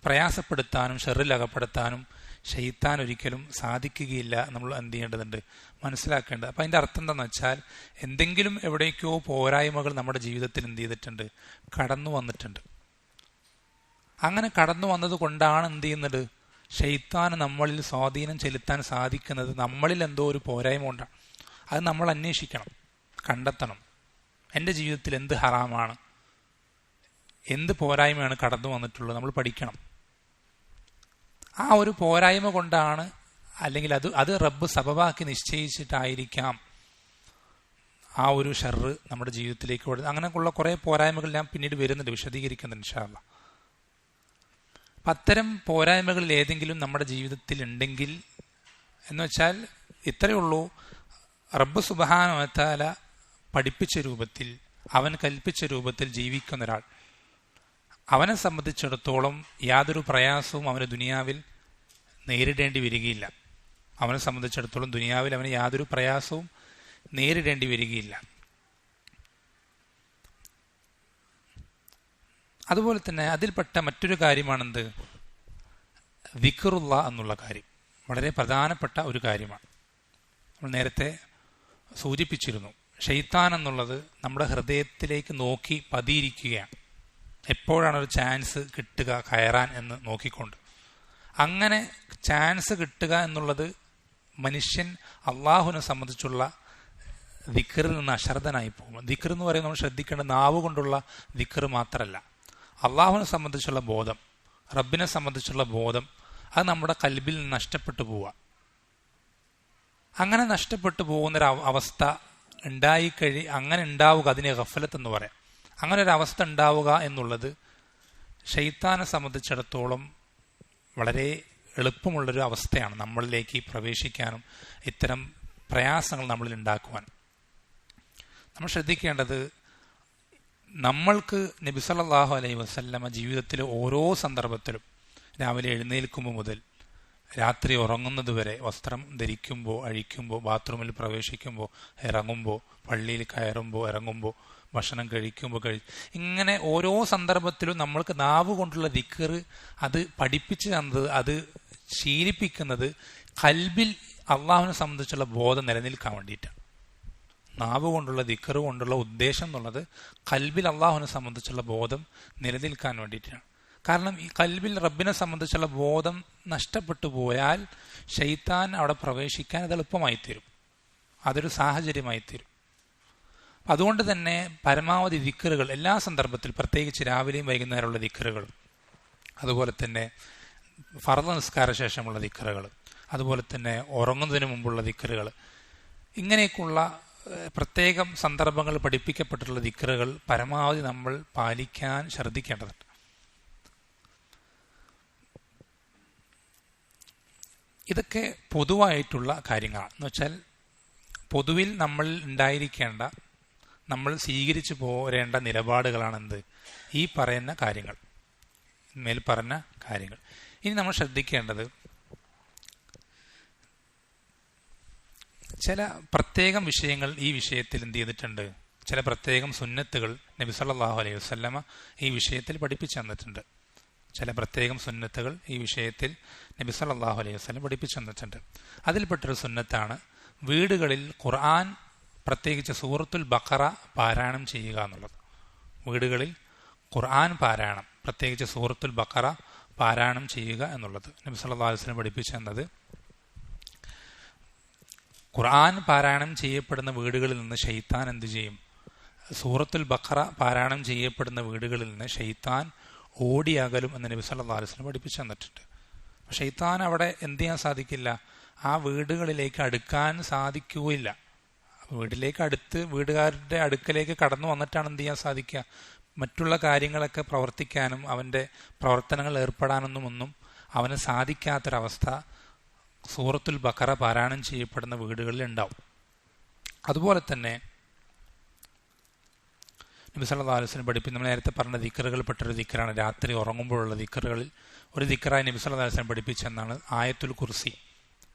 A: പ്രയാസപ്പെടുത്താനും ഷെറിൽ അകപ്പെടുത്താനും ശൈത്താൻ ഒരിക്കലും സാധിക്കുകയില്ല. നമ്മൾ എന്ത് ചെയ്യേണ്ടതുണ്ട്, മനസ്സിലാക്കേണ്ടത്. അപ്പം അതിൻ്റെ അർത്ഥം എന്താണെന്ന് വെച്ചാൽ, എന്തെങ്കിലും എവിടേക്കോ പോരായ്മകൾ നമ്മുടെ ജീവിതത്തിൽ എന്ത് ചെയ്തിട്ടുണ്ട്, കടന്നു വന്നിട്ടുണ്ട്. അങ്ങനെ കടന്നു വന്നത് കൊണ്ടാണ് എന്ത് ചെയ്യുന്നത്, ശൈത്താന് നമ്മളിൽ സ്വാധീനം ചെലുത്താൻ സാധിക്കുന്നത്. നമ്മളിൽ എന്തോ ഒരു പോരായ്മ കൊണ്ടാണ്. അത് നമ്മൾ അന്വേഷിക്കണം, കണ്ടെത്തണം. എൻ്റെ ജീവിതത്തിൽ എന്ത് ഹറാമാണ്, എന്ത് പോരായ്മയാണ് കടന്നു വന്നിട്ടുള്ളത്, നമ്മൾ പഠിക്കണം. ആ ഒരു പോരായ്മ കൊണ്ടാണ്, അല്ലെങ്കിൽ അത് റബ്ബ് സബബാക്കി നിശ്ചയിച്ചിട്ടായിരിക്കാം ആ ഒരു ഷർറ് നമ്മുടെ ജീവിതത്തിലേക്ക് കൊടുത്ത്. അങ്ങനെയുള്ള കുറേ പോരായ്മകൾ ഞാൻ പിന്നീട് വരുന്നുണ്ട്, വിശദീകരിക്കുന്നുണ്ട് ഇൻഷാ അല്ലാഹ്. അപ്പം അത്തരം പോരായ്മകളിൽ ഏതെങ്കിലും നമ്മുടെ ജീവിതത്തിൽ ഉണ്ടെങ്കിൽ എന്ന് വെച്ചാൽ ഇത്രയേ ഉള്ളൂ, റബ്ബ് സുബ്ഹാനഹു വ തആല പഠിപ്പിച്ച രൂപത്തിൽ, അവൻ കൽപ്പിച്ച രൂപത്തിൽ ജീവിക്കുന്ന ഒരാൾ, അവനെ സംബന്ധിച്ചിടത്തോളം യാതൊരു പ്രയാസവും അവന് ദുനിയാവിൽ നേരിടേണ്ടി വരികയില്ല. അവനെ സംബന്ധിച്ചിടത്തോളം ദുനിയാവിൽ അവന് യാതൊരു പ്രയാസവും നേരിടേണ്ടി വരികയില്ല. അതുപോലെ തന്നെ അതിൽപ്പെട്ട മറ്റൊരു കാര്യമാണെന്ത്, ദിക്റുല്ലാ എന്നുള്ള കാര്യം. വളരെ പ്രധാനപ്പെട്ട ഒരു കാര്യമാണ്. നമ്മൾ നേരത്തെ സൂചിപ്പിച്ചിരുന്നു, ശൈത്താൻ എന്നുള്ളത് നമ്മുടെ ഹൃദയത്തിലേക്ക് നോക്കി പതിയിരിക്കുകയാണ്. എപ്പോഴാണ് ഒരു ചാൻസ് കിട്ടുക കയറാൻ എന്ന് നോക്കിക്കൊണ്ട്. അങ്ങനെ ചാൻസ് കിട്ടുക എന്നുള്ളത് മനുഷ്യൻ അള്ളാഹുവിനെ സംബന്ധിച്ചുള്ള ദിക്റിൽ നിന്ന് അശ്രദ്ധനായി പോകും. ദിക്ർ എന്ന് പറയുന്നത് നമ്മൾ ശ്രദ്ധിക്കേണ്ട നാവ് കൊണ്ടുള്ള ദിക്ർ മാത്രമല്ല, അള്ളാഹുവിനെ സംബന്ധിച്ചുള്ള ബോധം, റബ്ബിനെ സംബന്ധിച്ചുള്ള ബോധം, അത് നമ്മുടെ കൽബിൽ നിന്ന് നഷ്ടപ്പെട്ടു പോവുക. അങ്ങനെ നഷ്ടപ്പെട്ടു പോകുന്നൊരു അവസ്ഥ അങ്ങനെ ഉണ്ടാവുക, അതിനെ ഗഫലത്ത് എന്ന് പറയാം. അങ്ങനെ ഒരു അവസ്ഥ ഉണ്ടാവുക എന്നുള്ളത് ശൈത്താനെ സംബന്ധിച്ചിടത്തോളം വളരെ എളുപ്പമുള്ളൊരു അവസ്ഥയാണ് നമ്മളിലേക്ക് പ്രവേശിക്കാനും ഇത്തരം പ്രയാസങ്ങൾ നമ്മളിൽ ഉണ്ടാക്കുവാൻ. നമ്മൾ ശ്രദ്ധിക്കേണ്ടത്, നമ്മൾക്ക് നബി സല്ലല്ലാഹു അലൈഹി വസല്ലമ ജീവിതത്തിലെ ഓരോ സന്ദർഭത്തിലും രാവിലെ എഴുന്നേൽക്കുമ്പോൾ മുതൽ രാത്രി ഉറങ്ങുന്നത് വരെ, വസ്ത്രം ധരിക്കുമ്പോൾ, അഴിക്കുമ്പോൾ, ബാത്റൂമിൽ പ്രവേശിക്കുമ്പോൾ, ഇറങ്ങുമ്പോൾ, പള്ളിയിൽ കയറുമ്പോൾ, ഇറങ്ങുമ്പോൾ, ഭക്ഷണം കഴിക്കുമ്പോൾ, ഇങ്ങനെ ഓരോ സന്ദർഭത്തിലും നമ്മൾക്ക് നാവ് കൊണ്ടുള്ള ദിക്ർ അത് പഠിപ്പിച്ചു തന്നത്, അത് ശീലിപ്പിക്കുന്നത് കൽബിൽ അള്ളാഹുവിനെ സംബന്ധിച്ചുള്ള ബോധം നിലനിൽക്കാൻ വേണ്ടിയിട്ടാണ്. നാവ് കൊണ്ടുള്ള ദിക്ർ കൊണ്ടുള്ള ഉദ്ദേശം എന്നുള്ളത് കൽബിൽ അള്ളാഹുവിനെ സംബന്ധിച്ചുള്ള ബോധം നിലനിൽക്കാൻ വേണ്ടിയിട്ടാണ്. കാരണം ഈ കൽബിൽ റബ്ബിനെ സംബന്ധിച്ചുള്ള ബോധം നഷ്ടപ്പെട്ടു പോയാൽ ശൈത്താൻ അവിടെ പ്രവേശിക്കാൻ അത് എളുപ്പമായി തീരും, അതൊരു സാഹചര്യമായി തീരും. അതുകൊണ്ട് തന്നെ പരമാവധി ദിക്റുകൾ എല്ലാ സന്ദർഭത്തിലും, പ്രത്യേകിച്ച് രാവിലെയും വൈകുന്നേരമുള്ള ദിക്റുകൾ, അതുപോലെ തന്നെ ഫർദ് നിസ്കാര ശേഷമുള്ള ദിക്റുകൾ, അതുപോലെ തന്നെ ഉറങ്ങുന്നതിന് മുമ്പുള്ള ദിക്റുകൾ, ഇങ്ങനെയൊക്കെയുള്ള പ്രത്യേകം സന്ദർഭങ്ങൾ പഠിപ്പിക്കപ്പെട്ടിട്ടുള്ള ദിക്റുകൾ പരമാവധി നമ്മൾ പാലിക്കാൻ ശ്രദ്ധിക്കേണ്ടതുണ്ട്. ഇതൊക്കെ പൊതുവായിട്ടുള്ള കാര്യങ്ങളാണ്. എന്ന് വെച്ചാൽ പൊതുവിൽ നമ്മൾ ഉണ്ടായിരിക്കേണ്ട, നമ്മൾ സ്വീകരിച്ചു പോരേണ്ട നിലപാടുകളാണ് എന്ത്, ഈ പറയുന്ന കാര്യങ്ങൾ, മേൽ പറഞ്ഞ കാര്യങ്ങൾ. ഇനി നമ്മൾ ശ്രദ്ധിക്കേണ്ടത് ചില പ്രത്യേകം വിഷയങ്ങൾ ഈ വിഷയത്തിൽ എന്ത് ചെയ്തിട്ടുണ്ട്, ചില പ്രത്യേകം സുന്നത്തുകൾ നബി സല്ലല്ലാഹു അലൈഹി വസല്ലമ ഈ വിഷയത്തിൽ പഠിപ്പിച്ചു തന്നിട്ടുണ്ട്. ചില പ്രത്യേകം സുന്നത്തുകൾ ഈ വിഷയത്തിൽ നബി സല്ലല്ലാഹു അലൈഹി വസല്ലം പഠിപ്പിച്ചു തന്നിട്ടുണ്ട്. അതിൽപ്പെട്ടൊരു സുന്നത്താണ് വീടുകളിൽ ഖുർആൻ, പ്രത്യേകിച്ച് സൂറത്തുൽ ബഖറ പാരായണം ചെയ്യുക എന്നുള്ളത്. വീടുകളിൽ ഖുർആൻ പാരായണം, പ്രത്യേകിച്ച് സൂറത്തുൽ ബഖറ പാരായണം ചെയ്യുക എന്നുള്ളത് നബി സല്ലല്ലാഹു അലൈഹി വസല്ലം പഠിപ്പിച്ചു തന്നത്. ഖുർആൻ പാരായണം ചെയ്യപ്പെടുന്ന വീടുകളിൽ നിന്ന് ശൈത്താൻ എന്ത് ചെയ്യും, സൂറത്തുൽ ബഖറ പാരായണം ചെയ്യപ്പെടുന്ന വീടുകളിൽ നിന്ന് ശൈത്താൻ ഓടിയകലും എന്ന് നബി സല്ലല്ലാഹു അലൈഹി വസല്ലം പഠിപ്പിച്ചു തന്നിട്ടുണ്ട്. ശൈത്താൻ അവിടെ എന്ത് ചെയ്യാൻ സാധിക്കില്ല, ആ വീടുകളിലേക്ക് അടുക്കാൻ സാധിക്കുകയില്ല. വീട്ടിലേക്ക് അടുത്ത്, വീടുകാരുടെ അടുക്കലേക്ക് കടന്നു വന്നിട്ടാണ് എന്ത് ചെയ്യാൻ സാധിക്കുക, മറ്റുള്ള കാര്യങ്ങളൊക്കെ പ്രവർത്തിക്കാനും അവൻ്റെ പ്രവർത്തനങ്ങൾ ഏർപ്പെടാനൊന്നും അവന് സാധിക്കാത്തൊരവസ്ഥ സൂറത്തുൽ ബഖറ പാരായണം ചെയ്യപ്പെടുന്ന വീടുകളിൽ ഉണ്ടാവും. അതുപോലെ തന്നെ നബി സല്ലല്ലാഹു അലൈഹി വസല്ലം പഠിപ്പിച്ച് നമ്മൾ നേരത്തെ പറഞ്ഞ ദിക്റുകൾ പെട്ടൊരു ദിക്റാണ് രാത്രി ഉറങ്ങുമ്പോഴുള്ള ദിക്റുകളിൽ ഒരു ദിക്റായി നബി സല്ലല്ലാഹു അലൈഹി വസല്ലം പഠിപ്പിച്ചെന്നാണ് ആയത്തുൽ കുർസി.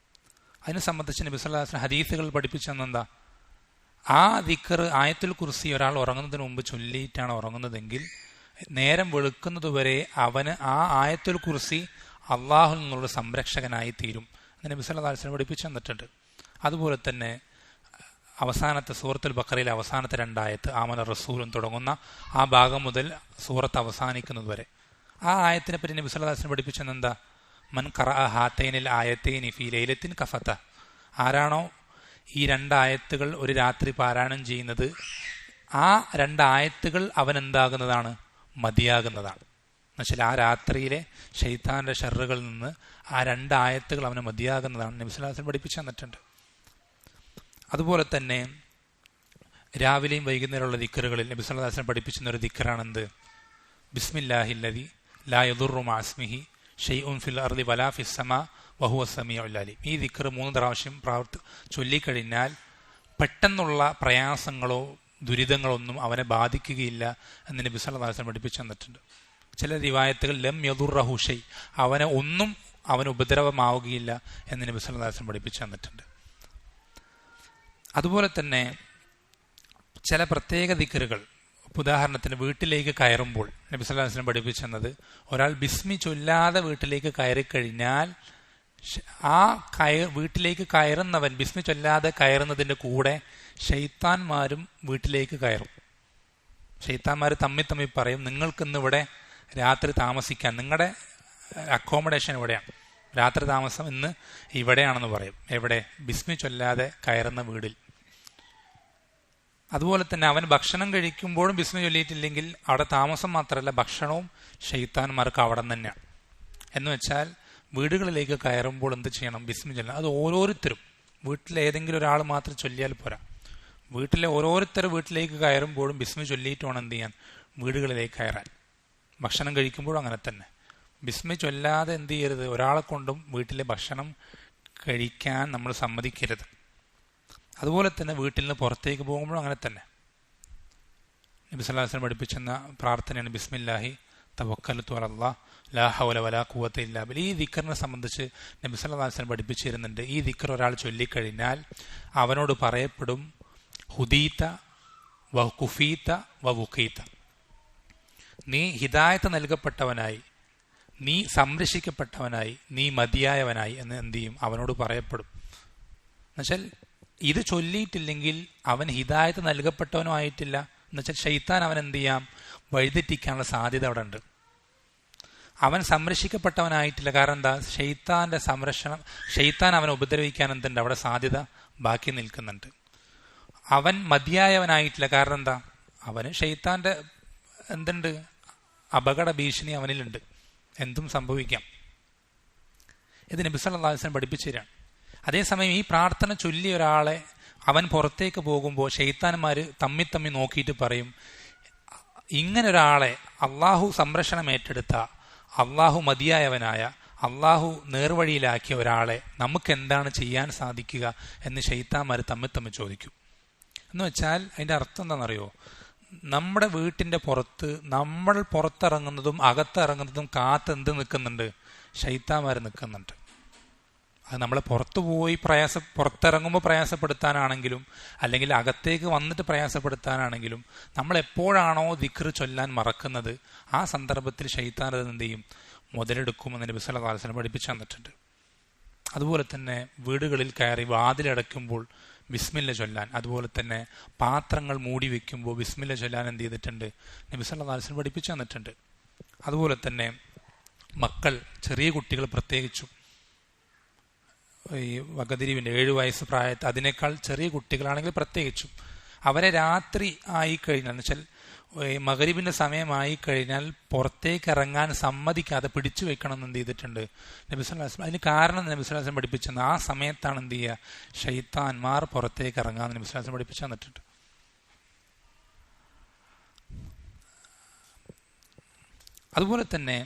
A: അതിനെ സംബന്ധിച്ച് നബി സല്ലല്ലാഹു അലൈഹി വസല്ലം ഹദീസുകൾ പഠിപ്പിച്ചെന്നെന്താ, ആ ദിക്ർ ആയത്തുൽ കുർസി ഒരാൾ ഉറങ്ങുന്നതിന് മുമ്പ് ചൊല്ലിയിട്ടാണ് ഉറങ്ങുന്നതെങ്കിൽ നേരം വെളുക്കുന്നതുവരെ അവന് ആ ആയത്തുൽ കുർസി അള്ളാഹുവിൽ നിന്നുള്ള സംരക്ഷകനായി തീരും എന്ന് നബി സല്ലല്ലാഹു അലൈഹി വസല്ലം പഠിപ്പിച്ചു തന്നിട്ടുണ്ട്. അതുപോലെ തന്നെ അവസാനത്തെ സൂറത്തുൽ ബഖറയിലെ അവസാനത്തെ 2 ആയത്ത് ആമന റസൂലും തുടങ്ങുന്ന ആ ഭാഗം മുതൽ സൂറത്ത് അവസാനിക്കുന്നത് വരെ ആ ആയത്തിനെ പറ്റി നബി സല്ലല്ലാഹു അലൈഹി വസല്ലം പഠിപ്പിച്ചെന്താ, മൻ ഖറഅ ഹാതൈനിൽ ആയതൈനി ഫീ ലൈലത്തിൻ കഫത, ആരാണോ ഈ 2 ആയത്തുകൾ ഒരു രാത്രി പാരായണം ചെയ്യുന്നത്, ആ 2 ആയത്തുകൾ അവൻ എന്താകുന്നതാണ്, മതിയാകുന്നതാണ്. എന്നുവെച്ചാൽ ആ രാത്രിയിലെ ശൈത്താന്റെ ഷർറുകളിൽ നിന്ന് ആ 2 ആയത്തുകൾ അവന് മതിയാകുന്നതാണ് നബി സല്ലല്ലാഹു അലൈഹി വസല്ലം പഠിപ്പിച്ചു തന്നിട്ടുണ്ട്. അതുപോലെ തന്നെ രാവിലെയും വൈകുന്നേരമുള്ള ദിക്റുകളിൽ നബി സല്ലല്ലാഹു അലൈഹി വസല്ലം പഠിപ്പിക്കുന്ന ഒരു ദിക്റാണെന്ത്, ബിസ്മില്ലാഹില്ലദി ലാ യദുറു മഅ ഇസ്മിഹി ഷൈഉൻ ഫിൽ അർളി വലാ ഫിസ് സമാ വഹുവ സമീഉൽ അലീം. ഈ ദിക്ർ 3 പ്രാവശ്യം ചൊല്ലിക്കഴിഞ്ഞാൽ പെട്ടെന്നുള്ള പ്രയാസങ്ങളോ ദുരിതങ്ങളോ ഒന്നും അവനെ ബാധിക്കുകയില്ല എന്ന് നബി സല്ലല്ലാഹു അലൈഹി വസല്ലം പഠിപ്പിച്ചു തന്നിട്ടുണ്ട്. ചില റിവായത്തുകൾ ലം യദുറഹു ഷൈ, അവന് ഒന്നും അവന് ഉപദ്രവമാവുകയില്ല എന്ന് നബി സല്ലല്ലാഹു അലൈഹി വസല്ലം പഠിപ്പിച്ചു തന്നിട്ടുണ്ട്. അതുപോലെ തന്നെ ചില പ്രത്യേക ദിക്റുകൾ, ഉദാഹരണത്തിന് വീട്ടിലേക്ക് കയറുമ്പോൾ നബി സല്ലല്ലാഹു അലൈഹി വസല്ലം പഠിപ്പിച്ചെന്നത്, ഒരാൾ ബിസ്മി ചൊല്ലാതെ വീട്ടിലേക്ക് കയറിക്കഴിഞ്ഞാൽ ആ വീട്ടിലേക്ക് കയറുന്നവൻ ബിസ്മി ചൊല്ലാതെ കയറുന്നതിൻ്റെ കൂടെ ശൈത്താന്മാരും വീട്ടിലേക്ക് കയറും. ശൈത്താന്മാർ തമ്മിൽ പറയും, നിങ്ങൾക്കിന്ന് ഇവിടെ രാത്രി താമസിക്കാൻ, നിങ്ങളുടെ അക്കോമഡേഷൻ ഇവിടെയാണ്, രാത്രി താമസം ഇന്ന് ഇവിടെയാണെന്ന് പറയും. എവിടെ? ബിസ്മി ചൊല്ലാതെ കയറുന്ന വീടിൽ. അതുപോലെ തന്നെ അവൻ ഭക്ഷണം കഴിക്കുമ്പോഴും ബിസ്മി ചൊല്ലിയിട്ടില്ലെങ്കിൽ അവിടെ താമസം മാത്രമല്ല, ഭക്ഷണവും ശൈത്താന്മാർക്ക് അവിടെ തന്നെയാണ്. എന്ന് വെച്ചാൽ വീടുകളിലേക്ക് കയറുമ്പോൾ എന്ത് ചെയ്യണം? ബിസ്മി ചൊല്ലണം. അത് ഓരോരുത്തരും, വീട്ടിലെ ഏതെങ്കിലും ഒരാൾ മാത്രം ചൊല്ലിയാൽ പോരാ, വീട്ടിലെ ഓരോരുത്തരും വീട്ടിലേക്ക് കയറുമ്പോഴും ബിസ്മി ചൊല്ലിയിട്ട് വേണം എന്ത് ചെയ്യാൻ, വീടുകളിലേക്ക് കയറാൻ. ഭക്ഷണം കഴിക്കുമ്പോഴും അങ്ങനെ തന്നെ ബിസ്മി ചൊല്ലാതെ എന്ത് ചെയ്യരുത്, ഒരാളെ കൊണ്ടും വീട്ടിലെ ഭക്ഷണം കഴിക്കാൻ നമ്മൾ സമ്മതിക്കരുത്. അതുപോലെ തന്നെ വീട്ടിൽ നിന്ന് പുറത്തേക്ക് പോകുമ്പോഴും അങ്ങനെ തന്നെ നബി സല്ലല്ലാഹു അലൈഹി വസല്ലം പഠിപ്പിച്ചെന്ന പ്രാർത്ഥനയാണ് ബിസ്മില്ലാഹി തവക്കൽതു അലല്ലാഹ് ലാ ഹൗല വലാ ഖുവത ഇല്ലാ ബില്ലാഹ്. ഈ ദിക്റിനെ സംബന്ധിച്ച് നബി സല്ലല്ലാഹു അലൈഹി വസല്ലം പഠിപ്പിച്ചിരുന്നുണ്ട്. ഈ ദിക്ർ ഒരാൾ ചൊല്ലിക്കഴിഞ്ഞാൽ അവനോട് പറയപ്പെടും, ഹുദീത വ കുഫീത വ വുഖീത, നീ ഹിദായത്ത് നൽകപ്പെട്ടവനായി, നീ സംരക്ഷിക്കപ്പെട്ടവനായി, നീ മതിയായവനായി എന്ന് എന്ത് ചെയ്യും, അവനോട് പറയപ്പെടും. എന്നുവെച്ചാൽ ഇത് ചൊല്ലിയിട്ടില്ലെങ്കിൽ അവൻ ഹിദായത്ത് നൽകപ്പെട്ടവനും ആയിട്ടില്ല. എന്നുവെച്ചാൽ ശൈത്താൻ അവൻ എന്ത് ചെയ്യാം, വഴിതെറ്റിക്കാനുള്ള സാധ്യത അവിടെ ഉണ്ട്. അവൻ സംരക്ഷിക്കപ്പെട്ടവനായിട്ടില്ല. കാരണം എന്താ? ശൈത്താന്റെ സംരക്ഷണം, ശൈത്താൻ അവനെ ഉപദ്രവിക്കാൻ എന്തുണ്ട്, അവിടെ സാധ്യത ബാക്കി നിൽക്കുന്നുണ്ട്. അവൻ മതിയായവനായിട്ടില്ല. കാരണം എന്താ? അവന് ഷെയ്ത്താന്റെ എന്തുണ്ട്? അപകട ഭീഷണി അവനിലുണ്ട്, എന്തും സംഭവിക്കാം. ഇത് നബി സല്ലല്ലാഹു അലൈഹി വസല്ലം പഠിപ്പിച്ചു തരാണ്. അതേസമയം ഈ പ്രാർത്ഥന ചൊല്ലിയ ഒരാളെ അവൻ പുറത്തേക്ക് പോകുമ്പോൾ ഷെയ്ത്താന്മാര് തമ്മി നോക്കിയിട്ട് പറയും, ഇങ്ങനെ ഒരാളെ അള്ളാഹു സംരക്ഷണം ഏറ്റെടുത്ത, അള്ളാഹു മതിയായവനായ, അള്ളാഹു നേർവഴിയിലാക്കിയ ഒരാളെ നമുക്ക് എന്താണ് ചെയ്യാൻ സാധിക്കുക എന്ന് ഷെയ്ത്താന്മാർ തമ്മിൽ ചോദിക്കും. എന്ന് വെച്ചാൽ അതിന്റെ അർത്ഥം എന്താണെന്നറിയോ? നമ്മുടെ വീട്ടിന്റെ പുറത്ത് നമ്മൾ പുറത്തിറങ്ങുന്നതും അകത്തിറങ്ങുന്നതും കാത്തെന്ത് നിൽക്കുന്നുണ്ട്? ഷെയ്ത്താന്മാർ നിൽക്കുന്നുണ്ട്. അത് നമ്മളെ പുറത്തു പോയി പുറത്തിറങ്ങുമ്പോൾ പ്രയാസപ്പെടുത്താനാണെങ്കിലും അല്ലെങ്കിൽ അകത്തേക്ക് വന്നിട്ട് പ്രയാസപ്പെടുത്താനാണെങ്കിലും നമ്മൾ എപ്പോഴാണോ ദിക്ർ ചൊല്ലാൻ മറക്കുന്നത് ആ സന്ദർഭത്തിൽ ഷെയ്ത്താൻ അത് എന്ത് ചെയ്യും? മുതലെടുക്കുമെന്ന് നബി സല്ലല്ലാഹു അലൈഹി വസല്ലം പഠിപ്പിച്ചു തന്നിട്ടുണ്ട്. അതുപോലെ തന്നെ വീടുകളിൽ കയറി വാതിലടയ്ക്കുമ്പോൾ ബിസ്മില്ല ചൊല്ലാൻ, അതുപോലെ തന്നെ പാത്രങ്ങൾ മൂടി വെക്കുമ്പോൾ ബിസ്മില്ല ചൊല്ലാൻ എന്ത് ചെയ്തിട്ടുണ്ട്? നബി സല്ലല്ലാഹു അലൈഹി വസല്ലം പഠിപ്പിച്ചു തന്നിട്ടുണ്ട്. അതുപോലെ തന്നെ മക്കൾ, ചെറിയ കുട്ടികൾ പ്രത്യേകിച്ചും ഈ വകതിരിവിന്റെ 7 വയസ്സ് പ്രായത്തിൽ അതിനേക്കാൾ ചെറിയ കുട്ടികളാണെങ്കിൽ പ്രത്യേകിച്ചും അവരെ രാത്രി ആയിക്കഴിഞ്ഞാൽ എന്ന് വെച്ചാൽ മഗ്‌രിബിന്റെ സമയമായി കഴിഞ്ഞാൽ പുറത്തേക്ക് ഇറങ്ങാൻ സമ്മതിക്കാതെ പിടിച്ചു വെക്കണം എന്ന് എന്ത് ചെയ്തിട്ടുണ്ട് നബി സല്ലല്ലാഹു അലൈഹി വസല്ലം. അതിന് കാരണം നബി സല്ലല്ലാഹു അലൈഹി വസല്ലം പഠിപ്പിച്ചത് ആ സമയത്താണ് എന്ത് ചെയ്യുക? ഷൈത്താൻമാർ പുറത്തേക്ക് ഇറങ്ങാൻ നബി സല്ലല്ലാഹു അലൈഹി വസല്ലം പഠിപ്പിച്ചു തന്നിട്ടുണ്ട്. അതുപോലെ തന്നെ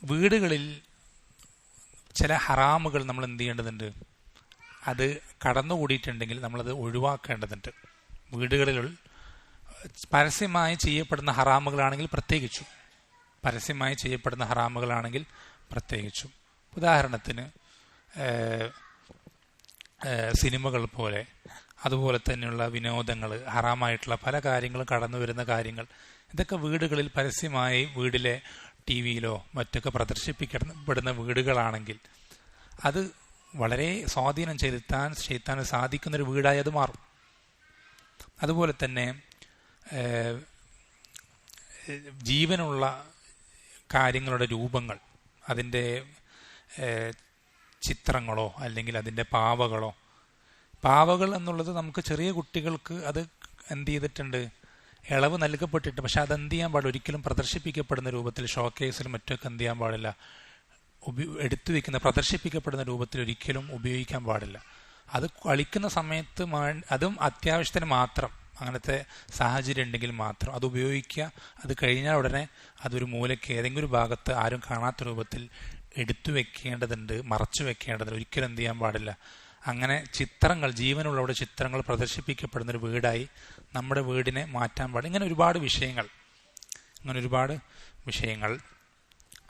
A: വീടുകളിൽ ചില ഹറാമുകൾ നമ്മൾ എന്ത് ചെയ്യേണ്ടതുണ്ട്? അത് കടന്നുകൂടിയിട്ടുണ്ടെങ്കിൽ നമ്മളത് ഒഴിവാക്കേണ്ടതുണ്ട്. വീടുകളിൽ പരസ്യമായി ചെയ്യപ്പെടുന്ന ഹറാമുകളാണെങ്കിൽ പ്രത്യേകിച്ചും, പരസ്യമായി ചെയ്യപ്പെടുന്ന ഹറാമുകളാണെങ്കിൽ പ്രത്യേകിച്ചും. ഉദാഹരണത്തിന് സിനിമകൾ പോലെ, അതുപോലെ തന്നെയുള്ള വിനോദങ്ങൾ, ഹറാമായിട്ടുള്ള പല കാര്യങ്ങളും കടന്നു വരുന്ന കാര്യങ്ങൾ, ഇതൊക്കെ വീടുകളിൽ പരസ്യമായി വീടിലെ ടിവിയിലോ മറ്റൊക്കെ പ്രദർശിപ്പിക്കപ്പെടുന്ന വീടുകളാണെങ്കിൽ അത് വളരെ സ്വാധീനം ചെലുത്താൻ ഷെയ്ത്താന് സാധിക്കുന്നൊരു വീടായി അത് മാറും. അതുപോലെ തന്നെ ജീവനുള്ള കാര്യങ്ങളുടെ രൂപങ്ങൾ, അതിൻ്റെ ചിത്രങ്ങളോ അല്ലെങ്കിൽ അതിൻ്റെ പാവകൾ എന്നുള്ളത് നമുക്ക് ചെറിയ കുട്ടികൾക്ക് അത് എന്ത് ചെയ്തിട്ടുണ്ട്? ഇളവ് നൽകപ്പെട്ടിട്ട്, പക്ഷെ അതെന്ത് ചെയ്യാൻ പാടില്ല? ഒരിക്കലും പ്രദർശിപ്പിക്കപ്പെടുന്ന രൂപത്തിൽ ഷോക്കേസിലും മറ്റൊക്കെ എന്ത് ചെയ്യാൻ പാടില്ല? എടുത്തു വെക്കുന്ന പ്രദർശിപ്പിക്കപ്പെടുന്ന രൂപത്തിൽ ഒരിക്കലും ഉപയോഗിക്കാൻ പാടില്ല. അത് കളിക്കുന്ന സമയത്ത് അതും അത്യാവശ്യത്തിന് മാത്രം, അങ്ങനത്തെ സാഹചര്യം ഉണ്ടെങ്കിൽ മാത്രം അത് ഉപയോഗിക്കുക. അത് കഴിഞ്ഞാൽ ഉടനെ അതൊരു മൂലയ്ക്ക് ഏതെങ്കിലും ഒരു ഭാഗത്ത് ആരും കാണാത്ത രൂപത്തിൽ എടുത്തു വെക്കേണ്ടതുണ്ട്, മറച്ചു വെക്കേണ്ടതുണ്ട്. ഒരിക്കലും എന്ത് ചെയ്യാൻ പാടില്ല? അങ്ങനെ ചിത്രങ്ങൾ, ജീവനുള്ളവരുടെ ചിത്രങ്ങൾ പ്രദർശിപ്പിക്കപ്പെടുന്നൊരു വീടായി നമ്മുടെ വീടിനെ മാറ്റാൻ പാടില്ല. ഇങ്ങനെ ഒരുപാട് വിഷയങ്ങൾ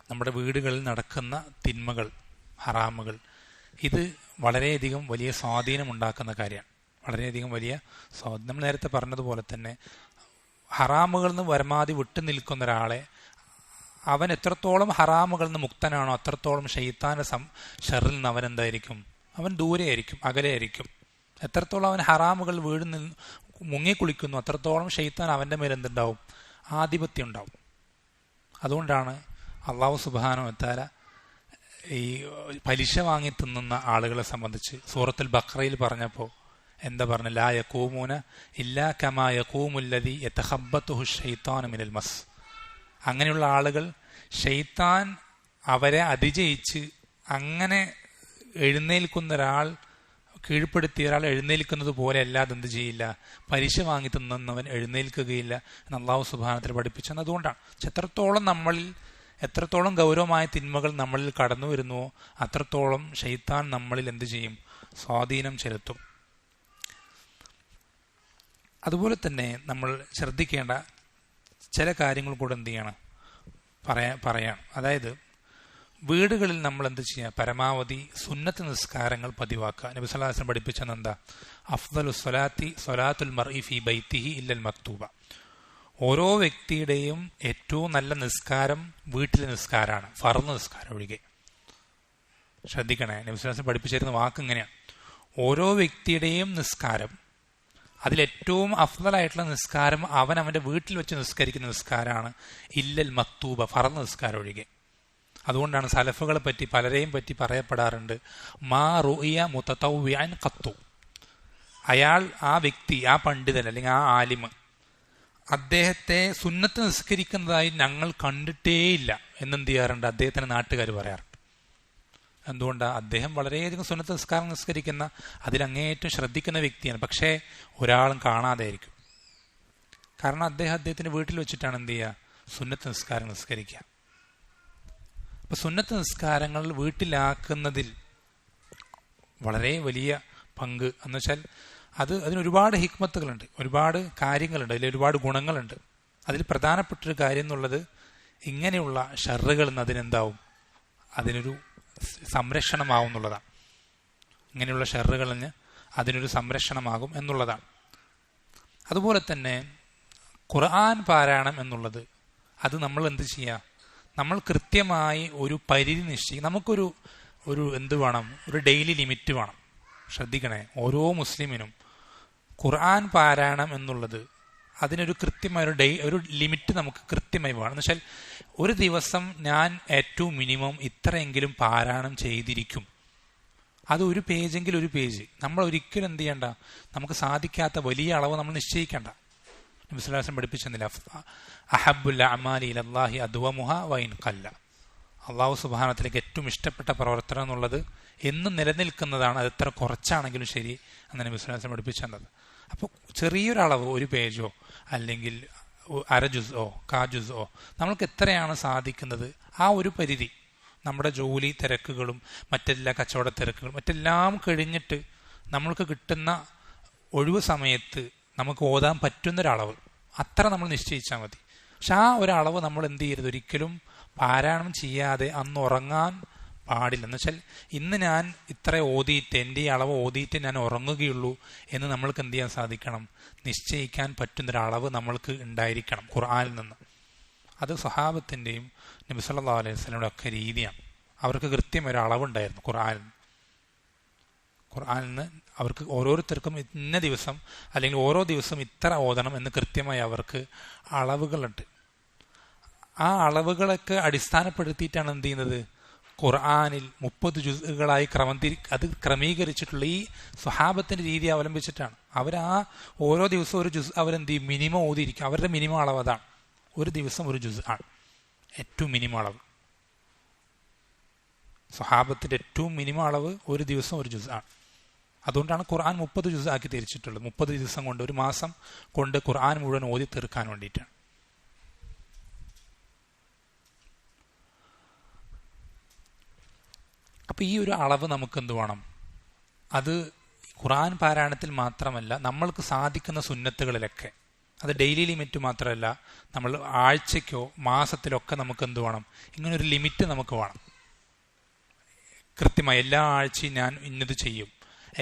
A: നമ്മുടെ വീടുകളിൽ നടക്കുന്ന തിന്മകൾ, ഹറാമുകൾ, ഇത് വളരെയധികം വലിയ സ്വാധീനം ഉണ്ടാക്കുന്ന കാര്യമാണ്. വളരെയധികം വലിയ സ്വാധീനം. നമ്മൾ നേരത്തെ പറഞ്ഞതുപോലെ തന്നെ ഹറാമുകളിൽ നിന്ന് പരമാവധി വിട്ടു നിൽക്കുന്ന ഒരാളെ, അവൻ എത്രത്തോളം ഹറാമുകളിൽ നിന്ന് മുക്തനാണോ അത്രത്തോളം ഷെയ്ത്താന്റെ ഷർറിൽ നിന്ന് അവൻ എന്തായിരിക്കും? അവൻ ദൂരെയായിരിക്കും, അകലെയായിരിക്കും. എത്രത്തോളം അവൻ ഹറാമുകൾ വീട് മുങ്ങിക്കുളിക്കുന്നു അത്രത്തോളം ഷെയ്ത്താൻ അവൻ്റെ മേൽ എന്തുണ്ടാവും? ആധിപത്യം ഉണ്ടാവും. അതുകൊണ്ടാണ് അള്ളാഹു സുബ്ഹാനഹു വ തആല ഈ പലിശ വാങ്ങി തിന്നുന്ന ആളുകളെ സംബന്ധിച്ച് സൂറത്തുൽ ബഖറയിൽ പറഞ്ഞപ്പോൾ എന്താ പറഞ്ഞ? ലാ യഖൂമൂന ഇല്ലാ കമാ യഖൂമുല്ലദീ യതഖബ്ബതുഹു ശൈത്താനു മിനൽ മസ്. അങ്ങനെയുള്ള ആളുകൾ ഷെയ്ത്താൻ അവരെ അതിജയിച്ച് അങ്ങനെ എഴുന്നേൽക്കുന്ന ഒരാൾ, കീഴ്പ്പെടുത്തിയ ഒരാൾ എഴുന്നേൽക്കുന്നത് പോലെ അല്ലാതെ എന്ത് ചെയ്യില്ല? പലിശ വാങ്ങി തിന്നുന്നവൻ എഴുന്നേൽക്കുകയില്ല എന്ന് അള്ളാഹു സുബ്ഹാനഹു വ തആല പഠിപ്പിച്ചത്. അതുകൊണ്ടാണ് എത്രത്തോളം ഗൗരവമായ തിന്മകൾ നമ്മളിൽ കടന്നു വരുന്നുവോ അത്രത്തോളം ഷെയ്ത്താൻ നമ്മളിൽ എന്ത് ചെയ്യും? സ്വാധീനം ചെലുത്തും. അതുപോലെ തന്നെ നമ്മൾ ശ്രദ്ധിക്കേണ്ട ചില കാര്യങ്ങൾ കൂടെ എന്ത് ചെയ്യണം? പറയാം. അതായത് വീടുകളിൽ നമ്മൾ എന്ത് ചെയ്യുക? പരമാവധി സുന്നത്ത് നിസ്കാരങ്ങൾ പതിവാക്കുക. നബി സല്ലല്ലാഹു അലൈഹി വസല്ലം പഠിപ്പിച്ചത് എന്താ? അഫ്ദലു സ്വലാത്തി സ്വലാത്തുൽ മർഇ ഫീ ബൈത്തിഹി ഇല്ലൽ മക്തൂബ. ഓരോ വ്യക്തിയുടെയും ഏറ്റവും നല്ല നിസ്കാരം വീട്ടിലെ നിസ്കാരമാണ്, ഫർദ് നിസ്കാരം ഒഴികെ. ശ്രദ്ധിക്കണേ, നബി സല്ലല്ലാഹു അലൈഹി വസല്ലം പഠിപ്പിച്ചിരുന്ന വാക്ക് ഇങ്ങനെയാണ്: ഓരോ വ്യക്തിയുടെയും നിസ്കാരം, അതിലേറ്റവും അഫ്ദലായിട്ടുള്ള നിസ്കാരം അവന്റെ വീട്ടിൽ വെച്ച് നിസ്കരിക്കുന്ന നിസ്കാരമാണ്, ഇല്ലൽ മക്തൂബ, ഫർദ് നിസ്കാരം ഒഴികെ. അതുകൊണ്ടാണ് സലഫുകളെ പറ്റി പലരെയും പറ്റി പറയപ്പെടാറുണ്ട്, മാ റുഇയ മുതതവ്വിഅൻ ഖത്തു. അയാൾ, ആ വ്യക്തി, ആ പണ്ഡിതൻ അല്ലെങ്കിൽ ആ ആലിമ് അദ്ദേഹത്തെ സുന്നത്ത് നിസ്കരിക്കുന്നതായി ഞങ്ങൾ കണ്ടിട്ടേയില്ല എന്നെന്ത് ചെയ്യാറുണ്ട്, അദ്ദേഹത്തിന്റെ നാട്ടുകാർ പറയാറുണ്ട്. എന്തുകൊണ്ടാണ്? അദ്ദേഹം വളരെയധികം സുന്നത്ത് നിസ്കാരം നിസ്കരിക്കുന്ന, അതിലങ്ങേറ്റം ശ്രദ്ധിക്കുന്ന വ്യക്തിയാണ്. പക്ഷേ ഒരാളും കാണാതെ ആയിരിക്കും. കാരണം അദ്ദേഹത്തിന്റെ വീട്ടിൽ വെച്ചിട്ടാണ് എന്ത് ചെയ്യുക, സുന്നത്ത് നിസ്കാരം നിസ്കരിക്കുക. അപ്പൊ സുന്നത്ത് നിസ്കാരങ്ങൾ വീട്ടിലാക്കുന്നതിൽ വളരെ വലിയ പങ്ക് എന്ന് വെച്ചാൽ അതിനൊരുപാട് ഹിക്മത്തുകളുണ്ട്, ഒരുപാട് കാര്യങ്ങളുണ്ട്, അതിൽ ഒരുപാട് ഗുണങ്ങളുണ്ട്. അതിൽ പ്രധാനപ്പെട്ടൊരു കാര്യം എന്നുള്ളത് ഇങ്ങനെയുള്ള ഷർറുകളിൽ നിന്ന് അതിനെന്താവും, അതിനൊരു സംരക്ഷണമാവും എന്നുള്ളതാണ്. ഇങ്ങനെയുള്ള ഷർറുകളിന് അതിനൊരു സംരക്ഷണമാകും എന്നുള്ളതാണ്. അതുപോലെ തന്നെ ഖുർആൻ പാരായണം എന്നുള്ളത് അത് നമ്മൾ എന്ത് ചെയ്യുക, നമ്മൾ കൃത്യമായി ഒരു പരിധി നിശ്ചയിക്കും. നമുക്കൊരു എന്ത് വേണം, ഒരു ഡെയിലി ലിമിറ്റ് വേണം. ശ്രദ്ധിക്കണേ, ഓരോ മുസ്ലിമിനും ഖുർആൻ പാരായണം എന്നുള്ളത് അതിനൊരു കൃത്യമായ ഒരു ലിമിറ്റ് നമുക്ക് കൃത്യമായി വേണം. എന്ന് വെച്ചാൽ ഒരു ദിവസം ഞാൻ ഏറ്റവും മിനിമം ഇത്രയെങ്കിലും പാരായണം ചെയ്തിരിക്കും. അത് ഒരു പേജെങ്കിലും ഒരു പേജ്. നമ്മൾ ഒരിക്കലും എന്ത് ചെയ്യണ്ട, നമുക്ക് സാധിക്കാത്ത വലിയ അളവ് നമ്മൾ നിശ്ചയിക്കേണ്ട. നബി സ്വല്ലല്ലാഹു അലൈഹി വസല്ലം പഠിപ്പിച്ചെന്നില്ല, അഹബ്ബുൽ അഅമാലി ഇലല്ലാഹി അദ്വമുഹ വഇൻ ഖല്ല. അള്ളാഹു സുബ്ഹാനഹു ഏറ്റവും ഇഷ്ടപ്പെട്ട പ്രവർത്തനം എന്നുള്ളത് എന്നും നിലനിൽക്കുന്നതാണ്, അത് എത്ര കുറച്ചാണെങ്കിലും ശരി എന്ന് നബി സ്വല്ലല്ലാഹു അലൈഹി വസല്ലം പഠിപ്പിച്ചെന്നത്. അപ്പോൾ ചെറിയൊരളവ്, ഒരു പേജോ അല്ലെങ്കിൽ അര ജുസോ കാ ജുസോ, നമ്മൾക്ക് എത്രയാണ് സാധിക്കുന്നത് ആ ഒരു പരിധി, നമ്മുടെ ജോലി തിരക്കുകളും മറ്റെല്ലാ കച്ചവട തിരക്കുകളും മറ്റെല്ലാം കഴിഞ്ഞിട്ട് നമ്മൾക്ക് കിട്ടുന്ന ഒഴിവ് സമയത്ത് നമുക്ക് ഓതാൻ പറ്റുന്നൊരളവ്, അത്ര നമ്മൾ നിശ്ചയിച്ചാൽ മതി. പക്ഷെ ആ ഒരളവ് നമ്മൾ എന്ത് ചെയ്യരുത്, ഒരിക്കലും പാരായണം ചെയ്യാതെ അന്ന് ഉറങ്ങാൻ പാടില്ല. എന്ന് വെച്ചാൽ ഇന്ന് ഞാൻ ഇത്ര ഓതിയിട്ട്, എൻ്റെ ഈ അളവ് ഓതിയിട്ട് ഞാൻ ഉറങ്ങുകയുള്ളൂ എന്ന് നമ്മൾക്ക് എന്ത് ചെയ്യാൻ സാധിക്കണം, നിശ്ചയിക്കാൻ പറ്റുന്നൊരളവ് നമ്മൾക്ക് ഉണ്ടായിരിക്കണം ഖുർആനിൽ നിന്ന്. അത് സ്വഹാബത്തിൻ്റെയും നബി സല്ലല്ലാഹു അലൈഹി വസല്ലമയുടെ ഒക്കെ രീതിയാണ്. അവർക്ക് കൃത്യം ഒരു അളവുണ്ടായിരുന്നു ഖുർആനിൽ നിന്ന്. അവർക്ക് ഓരോരുത്തർക്കും ഇന്ന ദിവസം അല്ലെങ്കിൽ ഓരോ ദിവസം ഇത്ര ഓതണം എന്ന് കൃത്യമായി അവർക്ക് അളവുകളുണ്ട്. ആ അളവുകളൊക്കെ അടിസ്ഥാനപ്പെടുത്തിയിട്ടാണ് എന്ത് ചെയ്യുന്നത്, ഖുർആനിൽ 30 ജുസുകളായി അത് ക്രമീകരിച്ചിട്ടുള്ള ഈ സ്വഹാബത്തിന്റെ രീതി അവലംബിച്ചിട്ടാണ്. ഓരോ ദിവസവും ഒരു ജുസ് അവരെന്ത് ചെയ്യും, മിനിമം ഓതിയിരിക്കും. അവരുടെ മിനിമം അളവ് അതാണ്, ഒരു ദിവസം ഒരു ജുസ് ആണ് ഏറ്റവും മിനിമം അളവ്. സ്വഹാബത്തിന്റെ ഏറ്റവും മിനിമം അളവ് ഒരു ദിവസം ഒരു ജുസ് ആണ്. അതുകൊണ്ടാണ് ഖുർആൻ 30 ജുസ് ആക്കി തിരിച്ചിട്ടുള്ളത്. 30 ദിവസം കൊണ്ട്, ഒരു മാസം കൊണ്ട് ഖുർആൻ മുഴുവൻ ഓതി തീർക്കാൻ വേണ്ടിയിട്ടാണ്. അപ്പൊ ഈ ഒരു അളവ് നമുക്ക് എന്ത് വേണം, അത് ഖുർആൻ പാരായണത്തിൽ മാത്രമല്ല, നമ്മൾക്ക് സാധിക്കുന്ന സുന്നത്തുകളിലൊക്കെ. അത് ഡെയിലി ലിമിറ്റ് മാത്രമല്ല, നമ്മൾ ആഴ്ചയ്ക്കോ മാസത്തിലൊക്കെ നമുക്ക് എന്ത് വേണം, ഇങ്ങനൊരു ലിമിറ്റ് നമുക്ക് വേണം. കൃത്യമായി എല്ലാ ആഴ്ചയും ഞാൻ ഇന്നത് ചെയ്യും,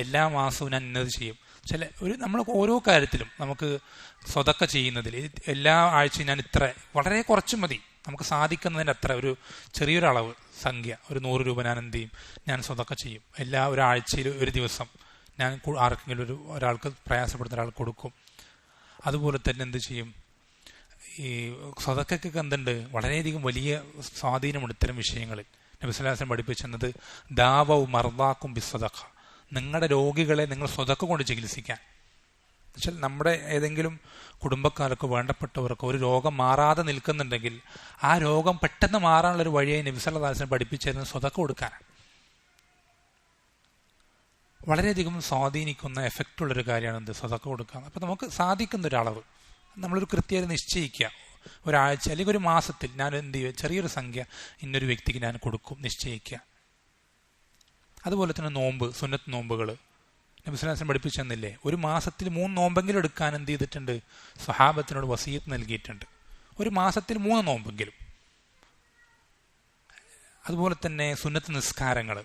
A: എല്ലാ മാസവും ഞാൻ ഇന്നത് ചെയ്യും. നമ്മൾ ഓരോ കാര്യത്തിലും നമുക്ക് സ്വതക്ക ചെയ്യുന്നതിൽ എല്ലാ ആഴ്ചയും ഞാൻ ഇത്ര, വളരെ കുറച്ച് മതി, നമുക്ക് സാധിക്കുന്നതിൻ്റെ അത്ര ഒരു ചെറിയൊരു അളവ് സംഖ്യ, ഒരു 100 രൂപ ഞാൻ എന്ത് ചെയ്യും, ഞാൻ സ്വതക്ക ചെയ്യും. ഒരാഴ്ചയിൽ ഒരു ദിവസം ഞാൻ ആർക്കെങ്കിലും ഒരാൾക്ക് പ്രയാസപ്പെടുന്ന ഒരാൾക്ക് കൊടുക്കും. അതുപോലെ തന്നെ എന്ത് ചെയ്യും, ഈ സ്വതക്കൊക്കെ എന്തുണ്ട്, വളരെയധികം വലിയ സ്വാധീനമുണ്ട് ഇത്തരം വിഷയങ്ങളിൽ. നബി സല്ലല്ലാഹു അലൈഹി വസല്ലം പഠിപ്പിച്ചെന്നത്, ദാവഉ മർദാക്കും ബിസ്സദഖ, നിങ്ങളുടെ രോഗികളെ നിങ്ങൾ സ്വതക്ക കൊണ്ട് ചികിത്സിക്കാൻ. എന്നുവെച്ചാൽ നമ്മുടെ ഏതെങ്കിലും കുടുംബക്കാർക്കോ വേണ്ടപ്പെട്ടവർക്കോ ഒരു രോഗം മാറാതെ നിൽക്കുന്നുണ്ടെങ്കിൽ ആ രോഗം പെട്ടെന്ന് മാറാനുള്ള ഒരു വഴിയായി നബി സല്ലല്ലാഹു അലൈഹി വസല്ലം പഠിപ്പിച്ചിരുന്നത് സ്വതക്ക കൊടുക്കാനാണ്. വളരെയധികം സ്വാധീനിക്കുന്ന എഫക്റ്റുള്ളൊരു കാര്യമാണ് എന്ത്, സ്വതക്ക കൊടുക്കുക. അപ്പം നമുക്ക് സാധിക്കുന്ന ഒരളവ് നമ്മളൊരു കൃത്യമായി നിശ്ചയിക്കുക. ഒരാഴ്ച അല്ലെങ്കിൽ ഒരു മാസത്തിൽ ഞാൻ എന്ത് ചെയ്യും, ചെറിയൊരു സംഖ്യ ഇന്നൊരു വ്യക്തിക്ക് ഞാൻ കൊടുക്കും, നിശ്ചയിക്കുക. അതുപോലെ തന്നെ നോമ്പ്, സുന്നത്ത് നോമ്പുകൾ നബി സല്ലല്ലാഹു അലൈഹി വസല്ലം പഠിപ്പിച്ചെന്നില്ലേ, ഒരു മാസത്തിൽ 3 നോമ്പെങ്കിലും എടുക്കാൻ എന്ത് ചെയ്തിട്ടുണ്ട്, സ്വഹാബത്തിനോട് വസിയത്ത് നൽകിയിട്ടുണ്ട്. ഒരു മാസത്തിൽ 3 നോമ്പെങ്കിലും. അതുപോലെ തന്നെ സുന്നത്ത് നിസ്കാരങ്ങൾ,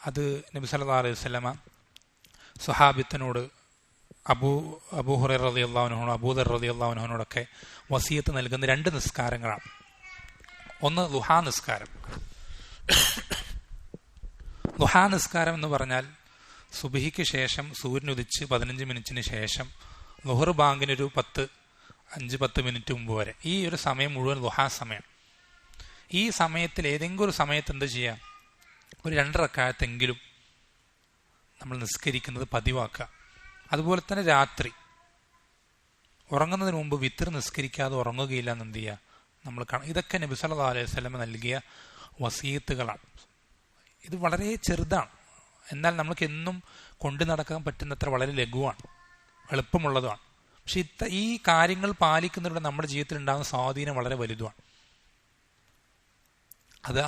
A: അത് നബി സല്ലല്ലാഹു അലൈഹി വസല്ലമ സ്വഹാബത്തിനോട് അബൂ ഹുറൈറ റളിയല്ലാഹു അൻഹു, അബൂദർ റളിയല്ലാഹു അൻഹുവിനോടൊക്കെ വസിയത്ത് നൽകുന്ന 2 നിസ്കാരങ്ങളാണ്. ഒന്ന് ളുഹാ നിസ്കാരം. ളുഹാ നിസ്കാരം എന്ന് പറഞ്ഞാൽ സുബഹിക്ക് ശേഷം സൂര്യൻ ഉദിച്ച് 15 മിനിറ്റിന് ശേഷം ളുഹർ ബാങ്കിനൊരു 5-10 മിനിറ്റ് മുമ്പ് വരെ, ഈ ഒരു സമയം മുഴുവൻ ളുഹാ സമയം. ഈ സമയത്തിൽ ഏതെങ്കിലും ഒരു സമയത്ത് എന്ത് ചെയ്യാം, ഒരു 2 റക്അത്തെങ്കിലും നമ്മൾ നിസ്കരിക്കുന്നത് പതിവാക്കുക. അതുപോലെ തന്നെ രാത്രി ഉറങ്ങുന്നതിന് മുമ്പ് വിത്ർ നിസ്കരിക്കാതെ ഉറങ്ങുകയില്ല എന്ന് എന്ത് ചെയ്യുക നമ്മൾ ഇതൊക്കെ നബി സല്ലല്ലാഹു അലൈഹി വസല്ലം നൽകിയ വസീയത്തുകളാണ്. ഇത് വളരെ ചെറുതാണ്, എന്നാൽ നമുക്ക് എന്നും കൊണ്ടു നടക്കാൻ പറ്റുന്നത്ര വളരെ ലഘുവാണ്, എളുപ്പമുള്ളതുമാണ്. പക്ഷെ ഈ കാര്യങ്ങൾ പാലിക്കുന്നതിലൂടെ നമ്മുടെ ജീവിതത്തിൽ ഉണ്ടാകുന്ന സ്വാധീനം വളരെ വലുതുമാണ്.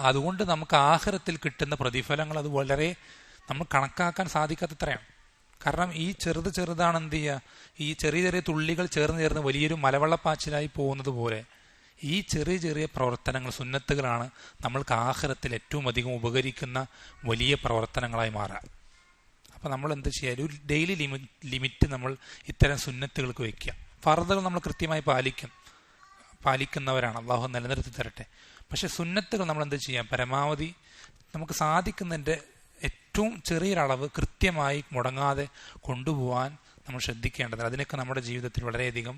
A: അതുകൊണ്ട് നമുക്ക് ആഖിറത്തിൽ കിട്ടുന്ന പ്രതിഫലങ്ങൾ അത് വളരെ നമ്മൾ കണക്കാക്കാൻ സാധിക്കാത്തത്രയാണ്. കാരണം ഈ ചെറുതാണ് എന്ത് ചെയ്യുക, ഈ ചെറിയ ചെറിയ തുള്ളികൾ ചേർന്ന് വലിയൊരു മലവെള്ളപ്പാച്ചിലായി പോകുന്നത് പോലെ ഈ ചെറിയ ചെറിയ പ്രവർത്തനങ്ങൾ, സുന്നത്തുകളാണ് നമ്മൾക്ക് ആഖിറത്തിൽ ഏറ്റവും അധികം ഉപകരിക്കുന്ന വലിയ പ്രവർത്തനങ്ങളായി മാറുക. അപ്പം നമ്മൾ എന്ത് ചെയ്യുക, ഒരു ഡെയിലി ലിമിറ്റ് നമ്മൾ ഇത്തരം സുന്നത്തുകൾക്ക് വയ്ക്കുക. ഫർദുകൾ നമ്മൾ കൃത്യമായി പാലിക്കുന്നവരാണ്, അള്ളാഹു നിലനിർത്തി തരട്ടെ. പക്ഷെ സുന്നത്തുകൾ നമ്മൾ എന്ത് ചെയ്യാം, പരമാവധി നമുക്ക് സാധിക്കുന്നതിൻ്റെ ഏറ്റവും ചെറിയൊരളവ് കൃത്യമായി മുടങ്ങാതെ കൊണ്ടുപോകാൻ നമ്മൾ ശ്രദ്ധിക്കേണ്ടത്. അതിനൊക്കെ നമ്മുടെ ജീവിതത്തിൽ വളരെയധികം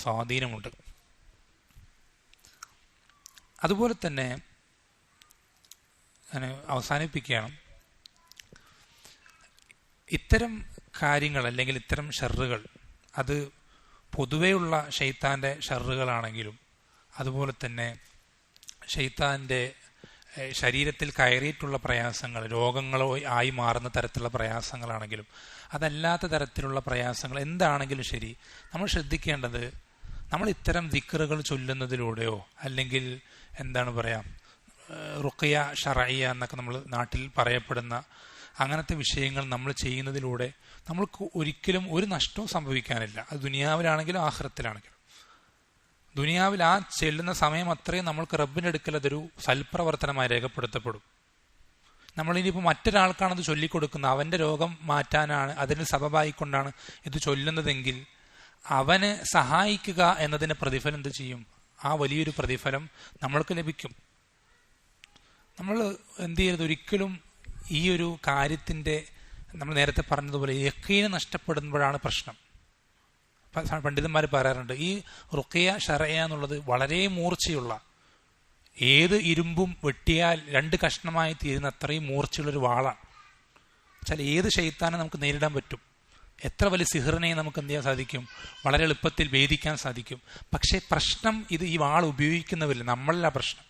A: സ്വാധീനമുണ്ട്. അതുപോലെ തന്നെ ഞാൻ അവസാനിപ്പിക്കുകയാണ്, ഇത്തരം കാര്യങ്ങൾ അല്ലെങ്കിൽ ഇത്തരം ഷർറുകൾ അത് പൊതുവെയുള്ള ഷെയ്ത്താൻ്റെ ഷർറുകളാണെങ്കിലും അതുപോലെ തന്നെ ഷെയ്ത്താൻ്റെ ശരീരത്തിൽ കയറിയിട്ടുള്ള പ്രയാസങ്ങൾ, രോഗങ്ങളോ ആയി മാറുന്ന തരത്തിലുള്ള പ്രയാസങ്ങളാണെങ്കിലും അതല്ലാത്ത തരത്തിലുള്ള പ്രയാസങ്ങൾ എന്താണെങ്കിലും ശരി, നമ്മൾ ശ്രദ്ധിക്കേണ്ടത് നമ്മൾ ഇത്തരം ദിക്റുകൾ ചൊല്ലുന്നതിലൂടെയോ അല്ലെങ്കിൽ എന്താണ് പറയുക, റുഖിയ ഷറഇയ എന്നൊക്കെ നമ്മൾ നാട്ടിൽ പറയപ്പെടുന്ന അങ്ങനത്തെ വിഷയങ്ങൾ നമ്മൾ ചെയ്യുന്നതിലൂടെ നമ്മൾക്ക് ഒരിക്കലും ഒരു നഷ്ടവും സംഭവിക്കാനില്ല. അത് ദുനിയാവിലാണെങ്കിലും ആഖിറത്തിലാണെങ്കിലും. ദുനിയാവിൽ ആ ചെല്ലുന്ന സമയം അത്രയും നമ്മൾക്ക് റബ്ബിൻ്റെ അടുക്കൽ അതൊരു സൽപ്രവർത്തനമായി രേഖപ്പെടുത്തപ്പെടും. നമ്മളിനിയിപ്പോൾ മറ്റൊരാൾക്കാണത് ചൊല്ലിക്കൊടുക്കുന്നത്, അവൻ്റെ രോഗം മാറ്റാനാണ്, അതിന് സബബായിക്കൊണ്ടാണ് ഇത് ചൊല്ലുന്നതെങ്കിൽ അവന് സഹായിക്കുക എന്നതിൻ്റെ പ്രതിഫലം എന്ത് ചെയ്യും, ആ വലിയൊരു പ്രതിഫലം നമ്മൾക്ക് ലഭിക്കും. നമ്മൾ എന്ത് ചെയ്യരുത്, ഒരിക്കലും ഈ ഒരു കാര്യത്തിൻ്റെ നമ്മൾ നേരത്തെ പറഞ്ഞതുപോലെ യഖീന് നഷ്ടപ്പെടുമ്പോഴാണ് പ്രശ്നം. പണ്ഡിതന്മാർ പറയാറുണ്ട്, ഈ റുഖിയ ഷറഇയ എന്നുള്ളത് വളരെ മൂർച്ചയുള്ള, ഏത് ഇരുമ്പും വെട്ടിയാൽ 2 കഷ്ണമായി തീരുന്ന അത്രയും മൂർച്ചയുള്ളൊരു വാളാണ്. വെച്ചാൽ ഏത് ശൈത്താനെ നമുക്ക് നേരിടാൻ പറ്റും, എത്ര വലിയ സിഹറിനെയും നമുക്ക് എന്ത് ചെയ്യാൻ സാധിക്കും, വളരെ എളുപ്പത്തിൽ ഭേദിക്കാൻ സാധിക്കും. പക്ഷേ പ്രശ്നം ഇത് ഈ വാൾ ഉപയോഗിക്കുന്നവരില്ല, നമ്മളില്ല പ്രശ്നം.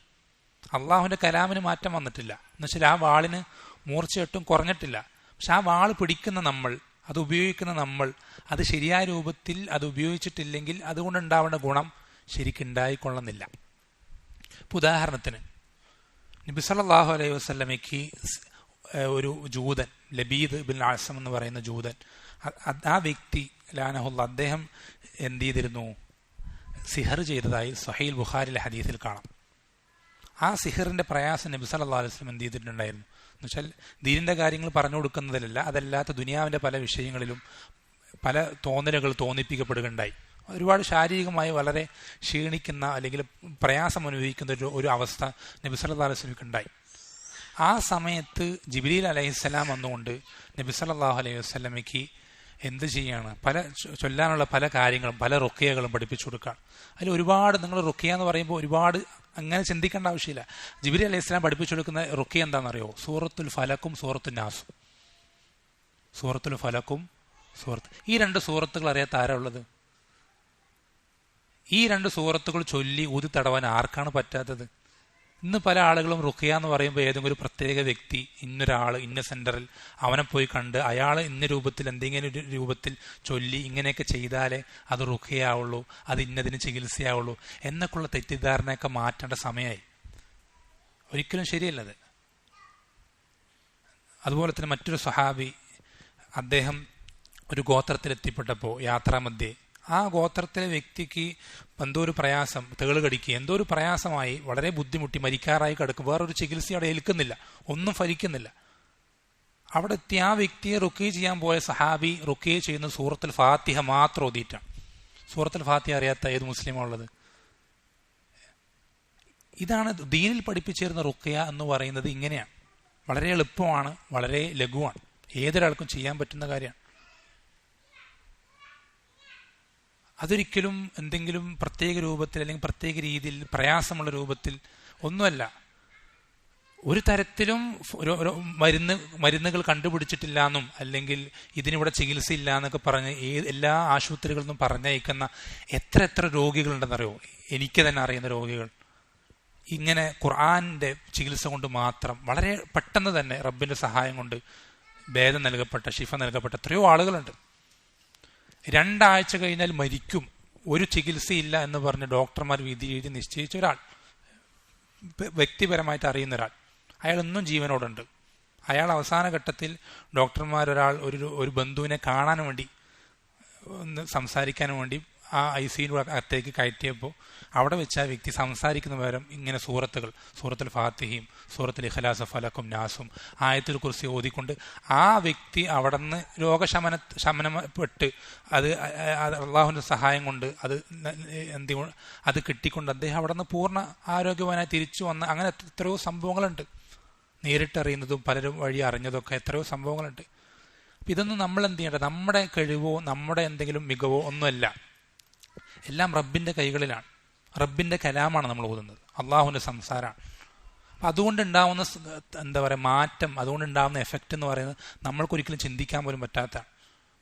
A: അള്ളാഹുവിൻ്റെ കലാമിന് മാറ്റം വന്നിട്ടില്ല, എന്നുവെച്ചാൽ ആ വാളിന് മൂർച്ചയൊട്ടും കുറഞ്ഞിട്ടില്ല. പക്ഷെ ആ വാൾ പിടിക്കുന്ന നമ്മൾ, അത് ഉപയോഗിക്കുന്ന നമ്മൾ, അത് ശരിയായ രൂപത്തിൽ അത് ഉപയോഗിച്ചിട്ടില്ലെങ്കിൽ അതുകൊണ്ടുണ്ടാവേണ്ട ഗുണം ശരിക്കുണ്ടായിക്കൊള്ളുന്നില്ല. ഇപ്പോൾ ഉദാഹരണത്തിന് നബി സല്ലല്ലാഹു അലൈഹി വസല്ലമയ്ക്ക് ഒരു ജൂതൻ, ലബീദ് ബിൻ അസം എന്ന് പറയുന്ന ജൂതൻ, ആ വ്യക്തി ലാനഹുല്ല, അദ്ദേഹം എന്ത് ചെയ്തിരുന്നു, സിഹർ ചെയ്തതായി സ്വഹീൽ ബുഖാരിലെ ഹദീസിൽ കാണാം. ആ സിഹറിൻ്റെ പ്രയാസം നബി സല്ലല്ലാഹു അലൈഹി വസല്ലം എന്ത് ചെയ്തിട്ടുണ്ടായിരുന്നു എന്ന് വെച്ചാൽ ദീനിൻ്റെ കാര്യങ്ങൾ പറഞ്ഞു കൊടുക്കുന്നതിലല്ല, അതല്ലാത്ത ദുനിയാവിൻ്റെ പല വിഷയങ്ങളിലും പല തോന്നലുകൾ തോന്നിപ്പിക്കപ്പെടുകയുണ്ടായി. ഒരുപാട് ശാരീരികമായി വളരെ ക്ഷീണിക്കുന്ന അല്ലെങ്കിൽ പ്രയാസം അനുഭവിക്കുന്ന ഒരു അവസ്ഥ നബി സല്ലല്ലാഹു അലൈഹി വസല്ലമയ്ക്ക് ഉണ്ടായി. ആ സമയത്ത് ജിബ്രീൽ അലൈഹിസ്സലാം വന്നുകൊണ്ട് നബി സല്ലല്ലാഹു അലൈഹി വസല്ലമയ്ക്ക് എന്ത് ചെയ്യാണ്, ചൊല്ലാനുള്ള പല കാര്യങ്ങളും പല റുഖിയകളും പഠിപ്പിച്ചു കൊടുക്കുകയാണ്. അതിൽ ഒരുപാട്, നിങ്ങൾ റുഖിയ എന്ന് പറയുമ്പോൾ ഒരുപാട് അങ്ങനെ ചിന്തിക്കേണ്ട ആവശ്യമില്ല. ജിബ്രീൽ അലൈഹിസ്സലാം പഠിപ്പിച്ചു കൊടുക്കുന്ന റുഖിയ എന്താണെന്നറിയോ, സൂറത്തുൽ ഫലക്കും സൂറത്തുൽ നാസും. സൂറത്തുൽ ഫലക്കും ഈ 2 സൂറത്തുകൾ അറിയാത്ത ആരാ ഉള്ളത്? ഈ 2 സൂറത്തുകൾ ചൊല്ലി ഊതി തടവാൻ ആർക്കാണ് പറ്റാത്തത്? ഇന്ന് പല ആളുകളും റുഖിയ എന്ന് പറയുമ്പോൾ ഏതെങ്കിലും ഒരു പ്രത്യേക വ്യക്തി, ഇന്നൊരാൾ ഇന്ന സെന്ററിൽ അവനെ പോയി കണ്ട് അയാൾ ഇന്ന രൂപത്തിൽ എന്തെങ്കിലും ഒരു രൂപത്തിൽ ചൊല്ലി ഇങ്ങനെയൊക്കെ ചെയ്താലേ അത് റുഖിയാവുള്ളൂ, അത് ഇന്നതിന് ചികിത്സയാവുള്ളൂ എന്നൊക്കെയുള്ള തെറ്റിദ്ധാരണയൊക്കെ മാറ്റേണ്ട സമയമായി. ഒരിക്കലും ശരിയല്ലത്. അതുപോലെ തന്നെ മറ്റൊരു സ്വഹാബി, അദ്ദേഹം ഒരു ഗോത്രത്തിലെത്തിപ്പെട്ടപ്പോൾ യാത്രാമധ്യേ ആ ഗോത്രത്തിലെ വ്യക്തിക്ക് എന്തോ ഒരു പ്രയാസം, തേള് കടിക്കുക, എന്തോ ഒരു പ്രയാസമായി വളരെ ബുദ്ധിമുട്ടി മരിക്കാറായി കിടക്കും. വേറൊരു ചികിത്സ അവിടെ ഏൽക്കുന്നില്ല, ഒന്നും ഫലിക്കുന്നില്ല. അവിടെ എത്തി ആ വ്യക്തിയെ റുഖിയ ചെയ്യാൻ പോയ സഹാബി റുഖിയ ചെയ്യുന്ന സൂറത്തുൽ ഫാത്തിഹ മാത്രം ഓതിയിട്ടാണ്. സൂറത്തുൽ ഫാത്തിഹ അറിയാത്ത ഏത് മുസ്ലിമാണുള്ളത്? ഇതാണ് ദീനിൽ പഠിപ്പിച്ചിരുന്ന റുഖിയ എന്ന് പറയുന്നത്. ഇങ്ങനെയാണ്, വളരെ എളുപ്പമാണ്, വളരെ ലഘുവാണ്, ഏതൊരാൾക്കും ചെയ്യാൻ പറ്റുന്ന കാര്യമാണ്. അതൊരിക്കലും എന്തെങ്കിലും പ്രത്യേക രൂപത്തിൽ അല്ലെങ്കിൽ പ്രത്യേക രീതിയിൽ പ്രയാസമുള്ള രൂപത്തിൽ ഒന്നുമല്ല. ഒരു തരത്തിലും മരുന്നുകൾ കണ്ടുപിടിച്ചിട്ടില്ല എന്നും അല്ലെങ്കിൽ ഇതിനിവിടെ ചികിത്സ ഇല്ല എന്നൊക്കെ പറഞ്ഞ് എല്ലാ ആശുപത്രികളിൽ നിന്നും പറഞ്ഞയക്കുന്ന എത്ര രോഗികളുണ്ടെന്നറിയോ? എനിക്ക് തന്നെ അറിയുന്ന രോഗികൾ. ഇങ്ങനെ ഖുർആന്റെ ചികിത്സ കൊണ്ട് മാത്രം വളരെ പെട്ടെന്ന് തന്നെ റബ്ബിന്റെ സഹായം കൊണ്ട് ഭേദം നൽകപ്പെട്ട, ശിഫ നൽകപ്പെട്ട എത്രയോ ആളുകളുണ്ട്. 2 ആഴ്ച കഴിഞ്ഞാൽ മരിക്കും, ഒരു ചികിത്സയില്ല എന്ന് പറഞ്ഞ് ഡോക്ടർമാർ വിധി എഴുതി നിശ്ചയിച്ച ഒരാൾ, വ്യക്തിപരമായിട്ട് അറിയുന്ന ഒരാൾ, അയാൾ ഇന്നും ജീവനോടുണ്ട്. അയാൾ അവസാന ഘട്ടത്തിൽ ഡോക്ടർമാരൊരാൾ ഒരു ബന്ധുവിനെ കാണാൻ വേണ്ടി ഒന്ന് സംസാരിക്കാൻ വേണ്ടി ആ ICU അകത്തേക്ക് കയറ്റിയപ്പോൾ അവിടെ വെച്ച് ആ വ്യക്തി സംസാരിക്കുന്ന പകരം ഇങ്ങനെ സൂറത്തുൽ ഫാത്തിഹയും സൂറത്തുൽ ഇഖ്ലാസ്, ഫലക്കും നാസും ആയത്തുൽ കുർസി ഓതിക്കൊണ്ട് ആ വ്യക്തി അവിടെ നിന്ന് ശമനപ്പെട്ട് അത് അള്ളാഹുവിന്റെ സഹായം കൊണ്ട് അത് കിട്ടിക്കൊണ്ട് അദ്ദേഹം അവിടെ നിന്ന് പൂർണ്ണ ആരോഗ്യവാനായി തിരിച്ചു വന്ന് അങ്ങനെ എത്രയോ സംഭവങ്ങളുണ്ട്. നേരിട്ടറിയുന്നതും പലരും വഴി അറിഞ്ഞതൊക്കെ എത്രയോ സംഭവങ്ങളുണ്ട്. ഇതൊന്നും നമ്മൾ എന്ത് ചെയ്യേണ്ടത്? നമ്മുടെ കഴിവോ നമ്മുടെ എന്തെങ്കിലും മികവോ ഒന്നുമല്ല, എല്ലാം റബ്ബിന്റെ കൈകളിലാണ്. റബ്ബിന്റെ കലാമാണ് നമ്മൾ ഓതുന്നത്, അള്ളാഹുവിന്റെ സംസാരമാണ്. അതുകൊണ്ടുണ്ടാവുന്ന മാറ്റം, അതുകൊണ്ടുണ്ടാവുന്ന എഫക്റ്റ് എന്ന് പറയുന്നത് നമ്മൾക്കൊരിക്കലും ചിന്തിക്കാൻ പോലും പറ്റാത്തതാണ്.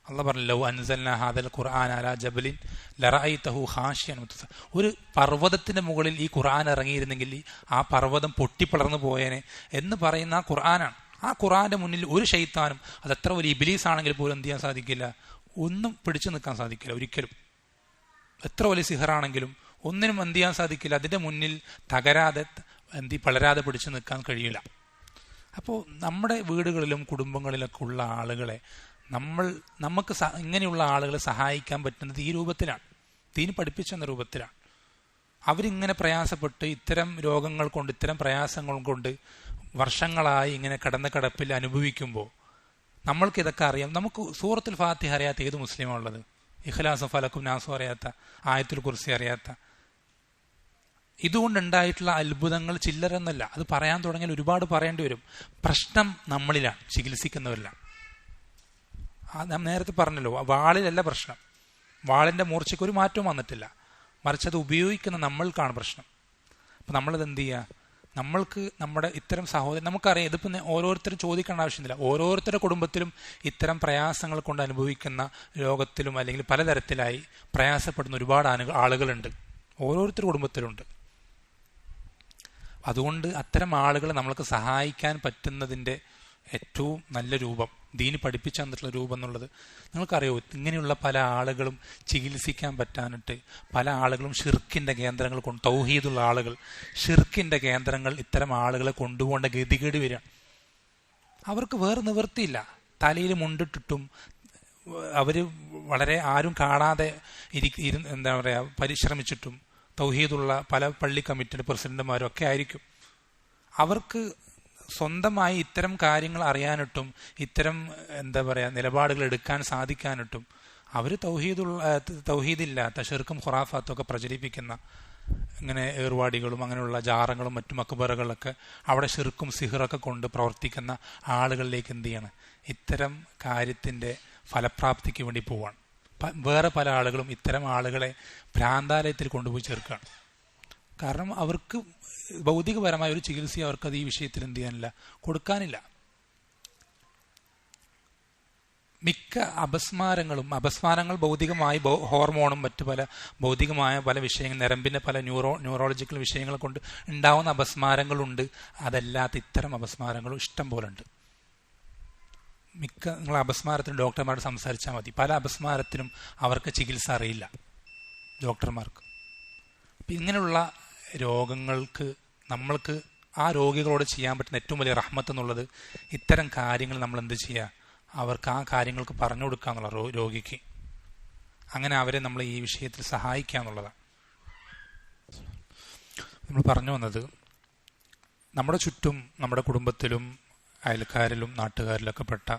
A: അള്ളാഹ് പറഞ്ഞു, ലൗ അൻസൽനാ ഹാദൽ ഖുർആന അലാ ജബലിൻ ലറഅയ്തഹു ഖാശിയൻ മുതസ. ഒരു പർവ്വതത്തിന്റെ മുകളിൽ ഈ ഖുർആൻ ഇറങ്ങിയിരുന്നെങ്കിൽ ആ പർവ്വതം പൊട്ടിപ്പിളർന്നു പോയേനെ എന്ന് പറയുന്ന ആ ഖുർആനാണ്. ആ ഖുർആന്റെ മുന്നിൽ ഒരു ശൈത്താനും, അത് എത്ര വലിയ ഇബ്ലീസ് ആണെങ്കിൽ പോലും എന്ത് ചെയ്യാൻ സാധിക്കില്ല, ഒന്നും പിടിച്ചു നിൽക്കാൻ സാധിക്കില്ല ഒരിക്കലും. എത്ര വലിയ സിഹറാണെങ്കിലും ഒന്നിനും എന്ത് ചെയ്യാൻ സാധിക്കില്ല, അതിന്റെ മുന്നിൽ പളരാതെ പിടിച്ചു നിൽക്കാൻ കഴിയില്ല. അപ്പോൾ നമ്മുടെ വീടുകളിലും കുടുംബങ്ങളിലൊക്കെ ഉള്ള ആളുകളെ നമുക്ക് ഇങ്ങനെയുള്ള ആളുകളെ സഹായിക്കാൻ പറ്റുന്നത് ഈ രൂപത്തിലാണ്, ദീൻ പഠിപ്പിച്ചെന്ന രൂപത്തിലാണ്. അവരിങ്ങനെ പ്രയാസപ്പെട്ട് ഇത്തരം രോഗങ്ങൾ കൊണ്ട്, ഇത്തരം പ്രയാസങ്ങൾ കൊണ്ട് വർഷങ്ങളായി ഇങ്ങനെ കിടപ്പിൽ അനുഭവിക്കുമ്പോൾ നമ്മൾക്ക് ഇതൊക്കെ അറിയാം. നമുക്ക് സൂറത്തുൽ ഫാത്തിഹ അറിയാത്ത ഏത് മുസ്ലിമാണ് ഉള്ളത്? ഇഖ്ലാസും ഫലക്കും നാസും അറിയാത്ത, ആയത്തുൽ കുർസി അറിയാത്ത. ഇതുകൊണ്ടുണ്ടായിട്ടുള്ള അത്ഭുതങ്ങൾ ചില്ലറൊന്നുമല്ല. അത് പറയാൻ തുടങ്ങിയാൽ ഒരുപാട് പറയേണ്ടി വരും. പ്രശ്നം നമ്മളിലാണ്, ചികിത്സിക്കുന്നവരിലാണ്. നാം നേരത്തെ പറഞ്ഞല്ലോ, വാളിലല്ല പ്രശ്നം, വാളിന്റെ മൂർച്ചയ്ക്ക് ഒരു മാറ്റവും വന്നിട്ടില്ല, മറിച്ച് അത് ഉപയോഗിക്കുന്ന നമ്മൾക്കാണ് പ്രശ്നം. അപ്പൊ നമ്മളിത് എന്ത് ചെയ്യുക? നമ്മൾക്ക് നമ്മുടെ ഇത്തരം സഹോദരൻ, നമുക്കറിയാം, ഇതിപ്പോ ഓരോരുത്തരും ചോദിക്കേണ്ട ആവശ്യമില്ല. ഓരോരുത്തരുടെ കുടുംബത്തിലും ഇത്തരം പ്രയാസങ്ങൾ കൊണ്ട് അനുഭവിക്കുന്ന, രോഗത്തിലും അല്ലെങ്കിൽ പലതരത്തിലായി പ്രയാസപ്പെടുന്ന ഒരുപാട് ആളുകളുണ്ട്, ഓരോരുത്തരുടെ കുടുംബത്തിലുണ്ട്. അതുകൊണ്ട് അത്തരം ആളുകളെ നമ്മൾക്ക് സഹായിക്കാൻ പറ്റുന്നതിന്റെ ഏറ്റവും നല്ല രൂപം, ദീന് പഠിപ്പിച്ചു തന്നിട്ടുള്ള രൂപം എന്നുള്ളത് നിങ്ങൾക്കറിയോ? ഇങ്ങനെയുള്ള പല ആളുകളും ചികിത്സിക്കാൻ പറ്റാനിട്ട് പല ആളുകളും ഷിർക്കിന്റെ കേന്ദ്രങ്ങൾ കൊണ്ട്, തൗഹീദുള്ള ആളുകൾ ഷിർക്കിന്റെ കേന്ദ്രങ്ങൾ ഇത്തരം ആളുകളെ കൊണ്ടുപോകേണ്ട ഗതികേട് വരിക. അവർക്ക് വേറെ നിവൃത്തിയില്ല. തലയിൽ മുണ്ടിട്ടിട്ടും അവര് വളരെ ആരും കാണാതെ പരിശ്രമിച്ചിട്ടും, തൗഹീദുള്ള പല പള്ളി കമ്മിറ്റിയുടെ പ്രസിഡന്റുമാരും ഒക്കെ ആയിരിക്കും. അവർക്ക് സ്വന്തമായി ഇത്തരം കാര്യങ്ങൾ അറിയാനിട്ടും ഇത്തരം നിലപാടുകൾ എടുക്കാൻ സാധിക്കാനിട്ടും അവർ തൗഹീദില്ലാത്ത ഷിർക്കും ഖുറാഫാത്തും ഒക്കെ പ്രചരിപ്പിക്കുന്ന ഇങ്ങനെ ഏർവാടികളും അങ്ങനെയുള്ള ജാറങ്ങളും മറ്റു മക്ബറകളൊക്കെ അവിടെ ഷിർക്കും സിഹറൊക്കെ കൊണ്ട് പ്രവർത്തിക്കുന്ന ആളുകളിലേക്ക് എന്ത് ചെയ്യണം? ഇത്തരം കാര്യത്തിന്റെ ഫലപ്രാപ്തിക്ക് വേണ്ടി പോവാണ്. വേറെ പല ആളുകളും ഇത്തരം ആളുകളെ ഭ്രാന്താലയത്തിൽ കൊണ്ടുപോയി ചേർക്കുകയാണ്. കാരണം അവർക്ക് ഭൗതികപരമായ ഒരു ചികിത്സ അവർക്കത് ഈ വിഷയത്തിൽ എന്ത് ചെയ്യാനില്ല, കൊടുക്കാനില്ല. മിക്ക അപസ്മാരങ്ങൾ ഭൗതികമായി ഹോർമോണും മറ്റു പല ഭൗതികമായ പല വിഷയങ്ങൾ, ഞരമ്പിന്റെ പല ന്യൂറോളജിക്കൽ വിഷയങ്ങൾ കൊണ്ട് ഉണ്ടാവുന്ന അപസ്മാരങ്ങളുണ്ട്. അതല്ലാത്ത ഇത്തരം അപസ്മാരങ്ങളും ഇഷ്ടം പോലെ ഉണ്ട്. നിങ്ങൾ അപസ്മാരത്തിന് ഡോക്ടർമാരോട് സംസാരിച്ചാൽ മതി. പല അപസ്മാരത്തിനും അവർക്ക് ചികിത്സ അറിയില്ല ഡോക്ടർമാർക്ക്. അപ്പം ഇങ്ങനെയുള്ള രോഗങ്ങൾക്ക് നമ്മൾക്ക് ആ രോഗികളോട് ചെയ്യാൻ പറ്റുന്ന ഏറ്റവും വലിയ റഹ്മത്ത് എന്നുള്ളത് ഇത്തരം കാര്യങ്ങൾ നമ്മൾ എന്ത് ചെയ്യുക? അവർക്ക് ആ കാര്യങ്ങൾക്ക് പറഞ്ഞു കൊടുക്കുക എന്നുള്ള രോഗിക്ക്. അങ്ങനെ അവരെ നമ്മൾ ഈ വിഷയത്തിൽ സഹായിക്കുക എന്നുള്ളതാണ്. നമ്മൾ പറഞ്ഞു വന്നത്, നമ്മുടെ ചുറ്റും നമ്മുടെ കുടുംബത്തിലും അയൽക്കാരിലും നാട്ടുകാരിലൊക്കെ പെട്ട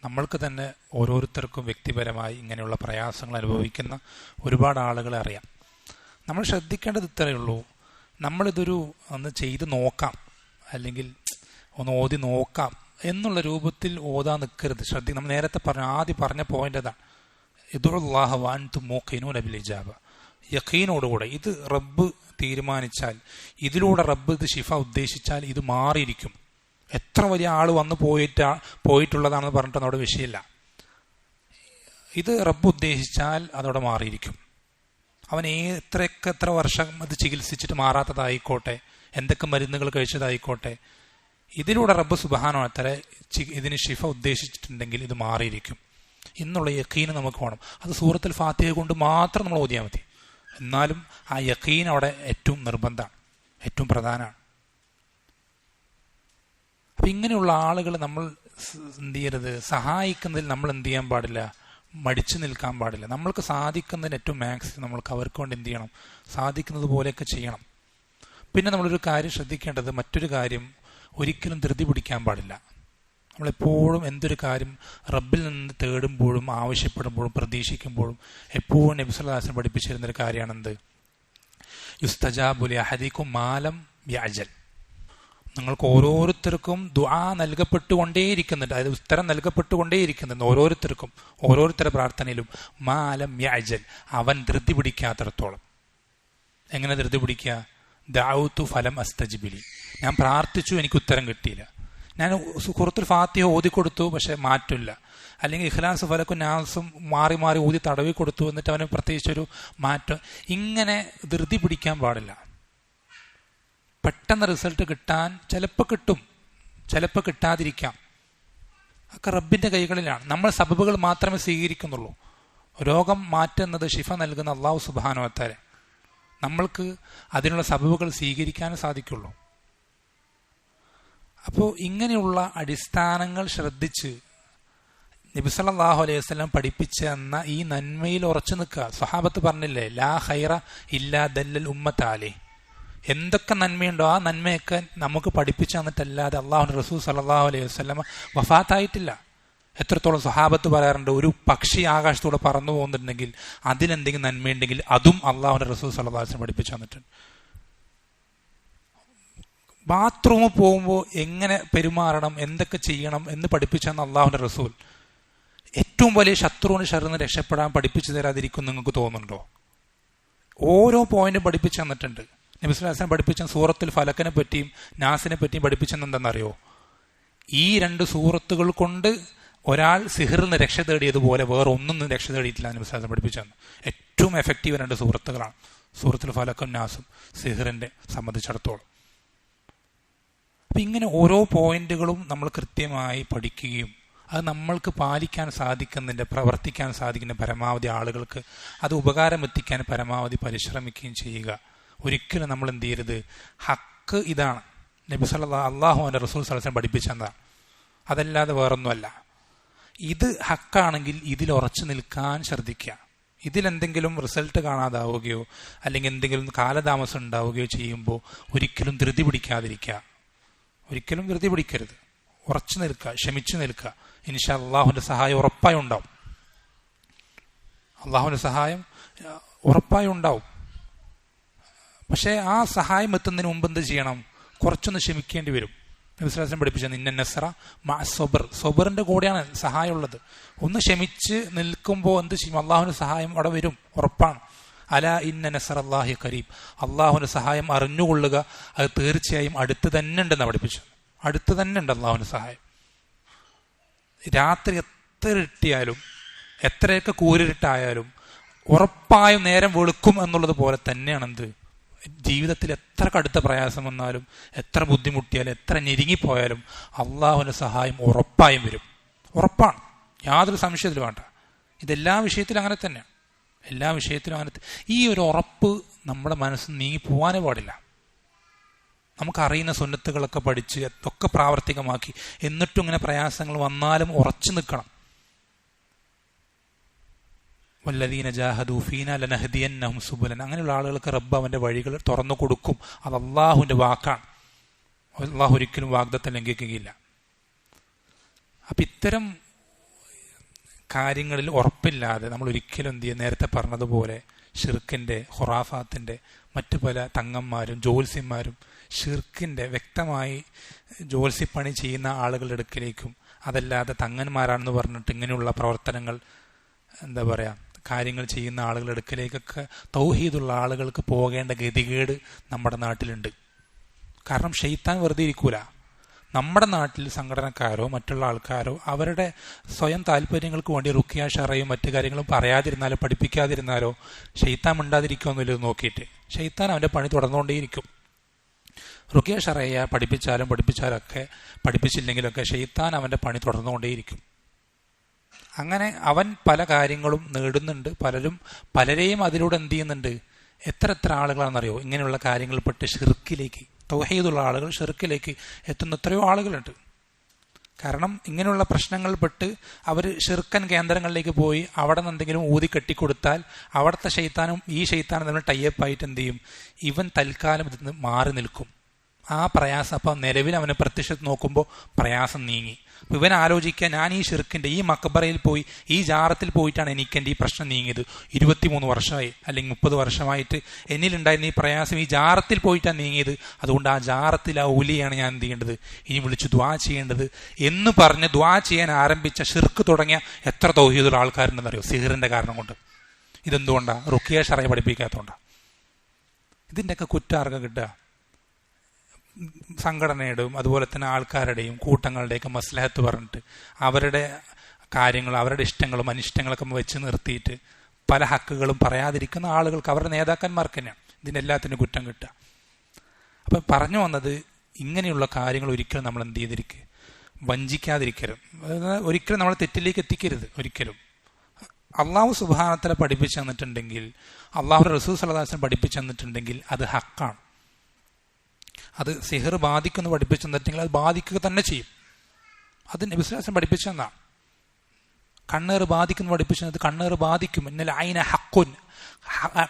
A: നമ്മൾക്ക് തന്നെ ഓരോരുത്തർക്കും വ്യക്തിപരമായി ഇങ്ങനെയുള്ള പ്രയാസങ്ങൾ അനുഭവിക്കുന്ന ഒരുപാട് ആളുകളെ അറിയാം. നമ്മൾ ശ്രദ്ധിക്കേണ്ടത് ഇത്രയേ ഉള്ളൂ, നമ്മളിതൊരു ഒന്ന് ചെയ്ത് നോക്കാം അല്ലെങ്കിൽ ഒന്ന് ഓതി നോക്കാം എന്നുള്ള രൂപത്തിൽ ഓതാൻ നിൽക്കരുത്. നമ്മൾ നേരത്തെ ആദ്യം പറഞ്ഞ പോയിന്റ് അതാണ്, ഇദുല്ലാഹ വഅൻതും മൂഖിനൂന ബിൽ ഇജാബ. യഖീനോടുകൂടെ ഇത് റബ്ബ് തീരുമാനിച്ചാൽ, ഇതിലൂടെ റബ്ബ് ഇത് ശിഫ ഉദ്ദേശിച്ചാൽ ഇത് മാറിയിരിക്കും. എത്ര വലിയ ആൾ വന്ന് പോയിട്ടുള്ളതാണെന്ന് പറഞ്ഞിട്ടൊന്നും അവിടെ വിഷയമില്ല. ഇത് റബ്ബ് ഉദ്ദേശിച്ചാൽ അതവിടെ മാറിയിരിക്കും. അവൻ എത്ര വർഷം അത് ചികിത്സിച്ചിട്ട് മാറാത്തതായിക്കോട്ടെ, എന്തൊക്കെ മരുന്നുകൾ കഴിച്ചതായിക്കോട്ടെ, ഇതിലൂടെ റബ്ബ് സുബ്ഹാനഹു വ തആല ഇതിന് ശിഫ ഉദ്ദേശിച്ചിട്ടുണ്ടെങ്കിൽ ഇത് മാറിയിരിക്കും എന്നുള്ള യഖീൻ നമുക്ക് വേണം. അത് സൂറത്തുൽ ഫാത്തിഹ കൊണ്ട് മാത്രം നമ്മൾ ഓതിയാൽ മതി. എന്നാലും ആ യഖീൻ അവിടെ ഏറ്റവും നിർബന്ധമാണ്, ഏറ്റവും പ്രധാനമാണ്. അപ്പം ഇങ്ങനെയുള്ള ആളുകൾ നമ്മൾ എന്ത് ചെയ്യരുത്, സഹായിക്കുന്നതിൽ നമ്മൾ എന്ത് ചെയ്യാൻ പാടില്ല, മടിച്ചു നിൽക്കാൻ പാടില്ല. നമ്മൾക്ക് സാധിക്കുന്നതിന് ഏറ്റവും മാക്സിമം നമ്മൾക്ക് അവർക്ക് കൊണ്ട് എന്ത് ചെയ്യണം, സാധിക്കുന്നത് പോലെയൊക്കെ ചെയ്യണം. പിന്നെ നമ്മളൊരു കാര്യം ശ്രദ്ധിക്കേണ്ടത്, മറ്റൊരു കാര്യം, ഒരിക്കലും ധൃതി പിടിക്കാൻ പാടില്ല. നമ്മളെപ്പോഴും എന്തൊരു കാര്യം റബ്ബിൽ നിന്ന് തേടുമ്പോഴും ആവശ്യപ്പെടുമ്പോഴും പ്രതീക്ഷിക്കുമ്പോഴും എപ്പോഴും നബി സല്ലല്ലാഹു അലൈഹി വസല്ലം പഠിപ്പിച്ചിരുന്നൊരു കാര്യമാണെന്ത്, യുസ്തജാബു ലിഅഹദികും മാലം യഅജൽ. നിങ്ങൾക്ക് ഓരോരുത്തർക്കും ദുആ നൽകപ്പെട്ടുകൊണ്ടേയിരിക്കുന്നുണ്ട്, അതായത് ഉത്തരം നൽകപ്പെട്ടുകൊണ്ടേയിരിക്കുന്നുണ്ട് ഓരോരുത്തർക്കും, ഓരോരുത്തരുടെ പ്രാർത്ഥനയിലും മാലം യഅജൽ, അവൻ ധൃതി പിടിക്കാത്തിടത്തോളം. എങ്ങനെ ധൃതി പിടിക്കുക? ദഅഉതു ഫലം അസ്തജിബ് ലി, ഞാൻ പ്രാർത്ഥിച്ചു എനിക്ക് ഉത്തരം കിട്ടിയില്ല, ഞാൻ സൂറത്തുൽ ഫാത്തിഹ ഓതിക്കൊടുത്തു പക്ഷെ മാറ്റില്ല, അല്ലെങ്കിൽ ഇഖ്ലാസ് ഫലക്കും നാസും മാറി മാറി ഊതി തടവി കൊടുത്തു എന്നിട്ട് അവന് പ്രത്യേകിച്ചൊരു മാറ്റം. ഇങ്ങനെ ധൃതി പിടിക്കാൻ പാടില്ല. പെട്ടെന്ന് റിസൾട്ട് കിട്ടാൻ ചിലപ്പോൾ കിട്ടും, ചിലപ്പോൾ കിട്ടാതിരിക്കാം. ഒക്കെ റബ്ബിന്റെ കൈകളിലാണ്. നമ്മൾ സബബുകൾ മാത്രമേ സ്വീകരിക്കുന്നുള്ളൂ. രോഗം മാറ്റുന്നത്, ശിഫ നൽകുന്ന അല്ലാഹു സുബ്ഹാനഹു വ തആല. നമ്മൾക്ക് അതിനുള്ള സബബുകൾ സ്വീകരിക്കാനേ സാധിക്കുള്ളൂ. അപ്പോൾ ഇങ്ങനെയുള്ള അടിസ്ഥാനങ്ങൾ ശ്രദ്ധിച്ച് നബി സല്ലല്ലാഹു അലൈഹി വസല്ലം പഠിപ്പിച്ച എന്ന ഈ നന്മയിൽ ഉറച്ചു നിൽക്കുക. സ്വഹാബത്ത് പറഞ്ഞില്ലേ, ലാ ഖൈറ ഇല്ലാ ദല്ലൽ ഉമ്മത അലൈഹി. എന്തൊക്കെ നന്മയുണ്ടോ ആ നന്മയൊക്കെ നമുക്ക് പഠിപ്പിച്ചു തന്നിട്ടല്ലാതെ അള്ളാഹുവിന്റെ റസൂൽ സല്ലല്ലാഹു അലൈഹി വസല്ലം വഫാത്തായിട്ടില്ല. എത്രത്തോളം സ്വഹാബത്ത് പറയാറുണ്ട്, ഒരു പക്ഷി ആകാശത്തൂടെ പറന്നു പോകുന്നുണ്ടെങ്കിൽ അതിലെന്തെങ്കിലും നന്മയുണ്ടെങ്കിൽ അതും അള്ളാഹുവിന്റെ റസൂൽ സല്ലല്ലാഹു അലൈഹി വസല്ലം പഠിപ്പിച്ചു തന്നിട്ടുണ്ട്. ബാത്റൂമിൽ പോകുമ്പോൾ എങ്ങനെ പെരുമാറണം, എന്തൊക്കെ ചെയ്യണം എന്ന് പഠിപ്പിച്ചെന്ന് അള്ളാഹുവിന്റെ റസൂൽ. ഏറ്റവും വലിയ ശത്രുവിന് ഷർന്ന് രക്ഷപ്പെടാൻ പഠിപ്പിച്ചു തരാതിരിക്കും നിങ്ങൾക്ക് തോന്നുന്നുണ്ടോ? ഓരോ പോയിന്റും പഠിപ്പിച്ചു തന്നിട്ടുണ്ട്. നബി സല്ലല്ലാഹു അലൈഹി വസല്ലം പഠിപ്പിച്ച സൂറത്തുൽ ഫലക്കിനെ പറ്റിയും നാസിനെ പറ്റിയും പഠിപ്പിച്ചെന്ന് എന്താണെന്നറിയോ? ഈ രണ്ട് സൂറത്തുകൾ കൊണ്ട് ഒരാൾ സിഹിറിന് രക്ഷ തേടിയതുപോലെ വേറെ ഒന്നും രക്ഷ തേടിയിട്ടില്ല. നബി സല്ലല്ലാഹു അലൈഹി വസല്ലം പഠിപ്പിച്ചെന്ന്. ഏറ്റവും എഫക്റ്റീവ് രണ്ട് സൂറത്തുകളാണ് സൂറത്തുൽ ഫലക്കും നാസും സിഹിറിന്റെ സംബന്ധിച്ചിടത്തോളം. അപ്പം ഇങ്ങനെ ഓരോ പോയിന്റുകളും നമ്മൾ കൃത്യമായി പഠിക്കുകയും അത് നമ്മൾക്ക് പാലിക്കാൻ സാധിക്കുന്നതിൻ്റെ, പ്രവർത്തിക്കാൻ സാധിക്കുന്ന പരമാവധി ആളുകൾക്ക് അത് ഉപകാരം എത്തിക്കാൻ പരമാവധി പരിശ്രമിക്കുകയും ചെയ്യുക. ഒരിക്കലും നമ്മൾ എന്ത് ചെയ്യരുത്, ഹക്ക് ഇതാണ്, നബി സല്ലല്ലാഹു അല്ലാഹുവിന്റെ റസൂൽ സല്ലല്ലാഹു അലൈഹി വസല്ലം പഠിപ്പിച്ചതാണ്, അതല്ലാതെ വേറൊന്നുമല്ല. ഇത് ഹക്കാണെങ്കിൽ ഇതിൽ ഉറച്ചു നിൽക്കാൻ ശ്രദ്ധിക്കുക. ഇതിലെന്തെങ്കിലും റിസൾട്ട് കാണാതാവുകയോ അല്ലെങ്കിൽ എന്തെങ്കിലും കാലതാമസം ഉണ്ടാവുകയോ ചെയ്യുമ്പോൾ ഒരിക്കലും ധൃതി പിടിക്കാതിരിക്കുക. ഒരിക്കലും ധൃതി പിടിക്കരുത്. ഉറച്ചു നിൽക്കുക, ക്ഷമിച്ചു നിൽക്കുക. ഇൻഷാ അല്ലാഹുവിന്റെ സഹായം ഉറപ്പായി ഉണ്ടാവും. അള്ളാഹുവിന്റെ സഹായം ഉറപ്പായി ഉണ്ടാവും. പക്ഷേ ആ സഹായം എത്തുന്നതിന് മുമ്പ് എന്ത് ചെയ്യണം? കുറച്ചൊന്ന് ക്ഷമിക്കേണ്ടി വരും. നബി സല്ലല്ലാഹു അലൈഹി വസല്ലം പഠിപ്പിച്ചത് ഇന്ന നസ്റ മഅ സ്വബ്ർ, സ്വബറിന്റെ കൂടെയാണ് സഹായമുള്ളത്. ഒന്ന് ക്ഷമിച്ച് നിൽക്കുമ്പോൾ എന്ത് ചെയ്യും? അള്ളാഹുവിന്റെ സഹായം അവിടെ വരും, ഉറപ്പാണ്. അലാ ഇന്ന നസ്റല്ലാഹി ഖരീബ്, അള്ളാഹുവിന്റെ സഹായം അറിഞ്ഞുകൊള്ളുക, അത് തീർച്ചയായും അടുത്ത് തന്നെ ഉണ്ടെന്ന് പഠിപ്പിച്ചത്. അടുത്ത് തന്നെ ഉണ്ട് അള്ളാഹുവിന്റെ സഹായം. രാത്രി എത്ര ഇരുട്ടിയാലും എത്രയൊക്കെ കൂരിട്ടായാലും ഉറപ്പായും നേരം വെളുക്കും എന്നുള്ളത് പോലെ തന്നെയാണ് എന്ത്, ജീവിതത്തിൽ എത്ര കടുത്ത പ്രയാസം വന്നാലും എത്ര ബുദ്ധിമുട്ടിയാലും എത്ര ഞെരുങ്ങിപ്പോയാലും അള്ളാഹുവിന്റെ സഹായം ഉറപ്പായും വരും. ഉറപ്പാണ്, യാതൊരു സംശയത്തിലും വേണ്ട. ഇതെല്ലാ വിഷയത്തിലും അങ്ങനെ തന്നെയാണ്, എല്ലാ വിഷയത്തിലും അങ്ങനെ. ഈ ഒരു ഉറപ്പ് നമ്മുടെ മനസ്സിൽ നീങ്ങി പോവാനേ പാടില്ല. നമുക്കറിയുന്ന സുന്നത്തുകളൊക്കെ പഠിച്ച് ഒക്കെ പ്രാവർത്തികമാക്കി എന്നിട്ടും ഇങ്ങനെ പ്രയാസങ്ങൾ വന്നാലും ഉറച്ചു നിൽക്കണം. വല്ലദീന ജാഹദൂ ഫീനാ ലനഹ്ദിയന്നഹും സുബുലന, അങ്ങനെയുള്ള ആളുകൾക്ക് റബ്ബ് അവന്റെ വഴികൾ തുറന്നു കൊടുക്കും. അത് അള്ളാഹുവിന്റെ വാക്കാണ്. അള്ളാഹു ഒരിക്കലും വാഗ്ദത്തം ലംഘിക്കുകയില്ല. അപ്പം ഇത്തരം കാര്യങ്ങളിൽ ഉറപ്പില്ലാതെ നമ്മൾ ഒരിക്കലും എന്ത് ചെയ്യുക, നേരത്തെ പറഞ്ഞതുപോലെ ഷിർക്കിന്റെ, ഖുറാഫാത്തിന്റെ, മറ്റു പല തങ്ങന്മാരും ജ്യോത്സ്യന്മാരും ഷിർക്കിന്റെ വ്യക്തമായി ജ്യോത്സ്യപ്പണി ചെയ്യുന്ന ആളുകളുടെ അടുക്കിലേക്കും, അതല്ലാതെ തങ്ങന്മാരാണെന്ന് പറഞ്ഞിട്ട് ഇങ്ങനെയുള്ള പ്രവർത്തനങ്ങൾ, എന്താ പറയുക, കാര്യങ്ങൾ ചെയ്യുന്ന ആളുകളുടെ അടുക്കിലേക്കൊക്കെ തൗഹീദുള്ള ആളുകൾക്ക് പോകേണ്ട ഗതികേട് നമ്മുടെ നാട്ടിലുണ്ട്. കാരണം ഷെയ്ത്താൻ വെറുതെ ഇരിക്കൂല. നമ്മുടെ നാട്ടിൽ സംഘടനക്കാരോ മറ്റുള്ള ആൾക്കാരോ അവരുടെ സ്വയം താല്പര്യങ്ങൾക്ക് വേണ്ടി റുഖിയ ഷറയും മറ്റു കാര്യങ്ങളും പറയാതിരുന്നാലോ പഠിപ്പിക്കാതിരുന്നാലോ ഷെയ്ത്താൻ മിണ്ടാതിരിക്കുമെന്നില്ല നോക്കിയിട്ട് ഷെയ്ത്താൻ അവന്റെ പണി തുടർന്നുകൊണ്ടേയിരിക്കും. റുഖിയ ഷറയ പഠിപ്പിച്ചാലൊക്കെ പഠിപ്പിച്ചില്ലെങ്കിലൊക്കെ ഷെയ്ത്താൻ അവന്റെ പണി തുടർന്നുകൊണ്ടേയിരിക്കും. അങ്ങനെ അവൻ പല കാര്യങ്ങളും നേടുന്നുണ്ട്. പലരെയും അതിലൂടെ എന്ത് ചെയ്യുന്നുണ്ട്? എത്ര ആളുകളാണെന്നറിയോ ഇങ്ങനെയുള്ള കാര്യങ്ങളിൽപ്പെട്ട് ഷിർക്കിലേക്ക്, തൗഹീദുള്ള ആളുകൾ ഷിർക്കിലേക്ക് എത്തുന്ന എത്രയോ ആളുകളുണ്ട്. കാരണം ഇങ്ങനെയുള്ള പ്രശ്നങ്ങളിൽപ്പെട്ട് അവർ ഷിർക്കൻ കേന്ദ്രങ്ങളിലേക്ക് പോയി അവിടെ നിന്ന് എന്തെങ്കിലും ഊതി കെട്ടിക്കൊടുത്താൽ അവിടുത്തെ ഷെയ്ത്താനും ഈ ഷെയ്ത്താനും തമ്മിൽ ടൈപ്പായിട്ട് എന്ത് ചെയ്യും? ഇവൻ തൽക്കാലം ഇതിൽ നിന്ന് മാറി നിൽക്കും. ആ പ്രയാസം അപ്പം നിലവിൽ അവനെ പ്രത്യക്ഷത്തിൽ നോക്കുമ്പോൾ പ്രയാസം നീങ്ങി. ഇവൻ ആലോചിക്കുക, ഞാൻ ഈ ഷിർക്കിന്റെ ഈ മക്ബറയിൽ പോയി ഈ ജാറത്തിൽ പോയിട്ടാണ് എനിക്ക് എൻ്റെ ഈ പ്രശ്നം നീങ്ങിയത്. 23 വർഷമായി അല്ലെങ്കിൽ 30 വർഷമായിട്ട് എന്നിലുണ്ടായിരുന്ന ഈ പ്രയാസം ഈ ജാറത്തിൽ പോയിട്ടാണ് നീങ്ങിയത്. അതുകൊണ്ട് ആ ജാറത്തിൽ ആ ഊലിയാണ് ഞാൻ എന്ത് ചെയ്യേണ്ടത്? ഇനി വിളിച്ച് ദ്വാ ചെയ്യേണ്ടത് എന്ന് പറഞ്ഞ് ദ്വാ ചെയ്യാൻ ആരംഭിച്ച ഷിർക്ക് തുടങ്ങിയ എത്ര തൗഹീദുള്ള ആൾക്കാരുണ്ടെന്നറിയോ? സിഹറിന്റെ കാരണം കൊണ്ട്. ഇതെന്തുകൊണ്ടാണ്? റുഖിയ ഷറയ പഠിപ്പിക്കാത്തതുകൊണ്ടാണ്. ഇതിൻ്റെയൊക്കെ കുറ്റാർക്കം കിട്ടുക സംഘടനയുടെയും അതുപോലെ തന്നെ ആൾക്കാരുടെയും കൂട്ടങ്ങളുടെയൊക്കെ മസ്ലഹത്ത് പറഞ്ഞിട്ട് അവരുടെ കാര്യങ്ങൾ, അവരുടെ ഇഷ്ടങ്ങളും അനിഷ്ടങ്ങളൊക്കെ വെച്ച് നിർത്തിയിട്ട് പല ഹക്കുകളും പറയാതിരിക്കുന്ന ആളുകൾക്ക് അവരുടെ നേതാക്കന്മാർക്ക് തന്നെയാണ് ഇതിനെല്ലാത്തിനും കുറ്റം കിട്ടുക. അപ്പം പറഞ്ഞു വന്നത്, ഇങ്ങനെയുള്ള കാര്യങ്ങൾ ഒരിക്കലും നമ്മൾ എന്ത് ചെയ്തിരിക്കുക? വഞ്ചിക്കാതിരിക്കരുത്. ഒരിക്കലും നമ്മൾ തെറ്റിലേക്ക് എത്തിക്കരുത്. ഒരിക്കലും അള്ളാഹു സുബ്ഹാനഹു വ തആല പഠിപ്പിച്ചു തന്നിട്ടുണ്ടെങ്കിൽ, അള്ളാഹുവിന്റെ റസൂൽ സ്വല്ലല്ലാഹു അലൈഹി വസല്ലം പഠിപ്പിച്ചു തന്നിട്ടുണ്ടെങ്കിൽ അത് ഹക്കാണ്. അത് സിഹർ ബാധിക്കുന്നു പഠിപ്പിച്ചു തന്നിട്ടുണ്ടെങ്കിൽ അത് ബാധിക്കുക തന്നെ ചെയ്യും. അത് നബി സല്ലല്ലാഹു അലൈഹി വസല്ലം പഠിപ്പിച്ചു തന്നാണ്. കണ്ണേറ് ബാധിക്കുന്നു പഠിപ്പിച്ചു തന്നത് കണ്ണേറ് ബാധിക്കും. ഇന്നലെ ഐന ഹക്കുൻ,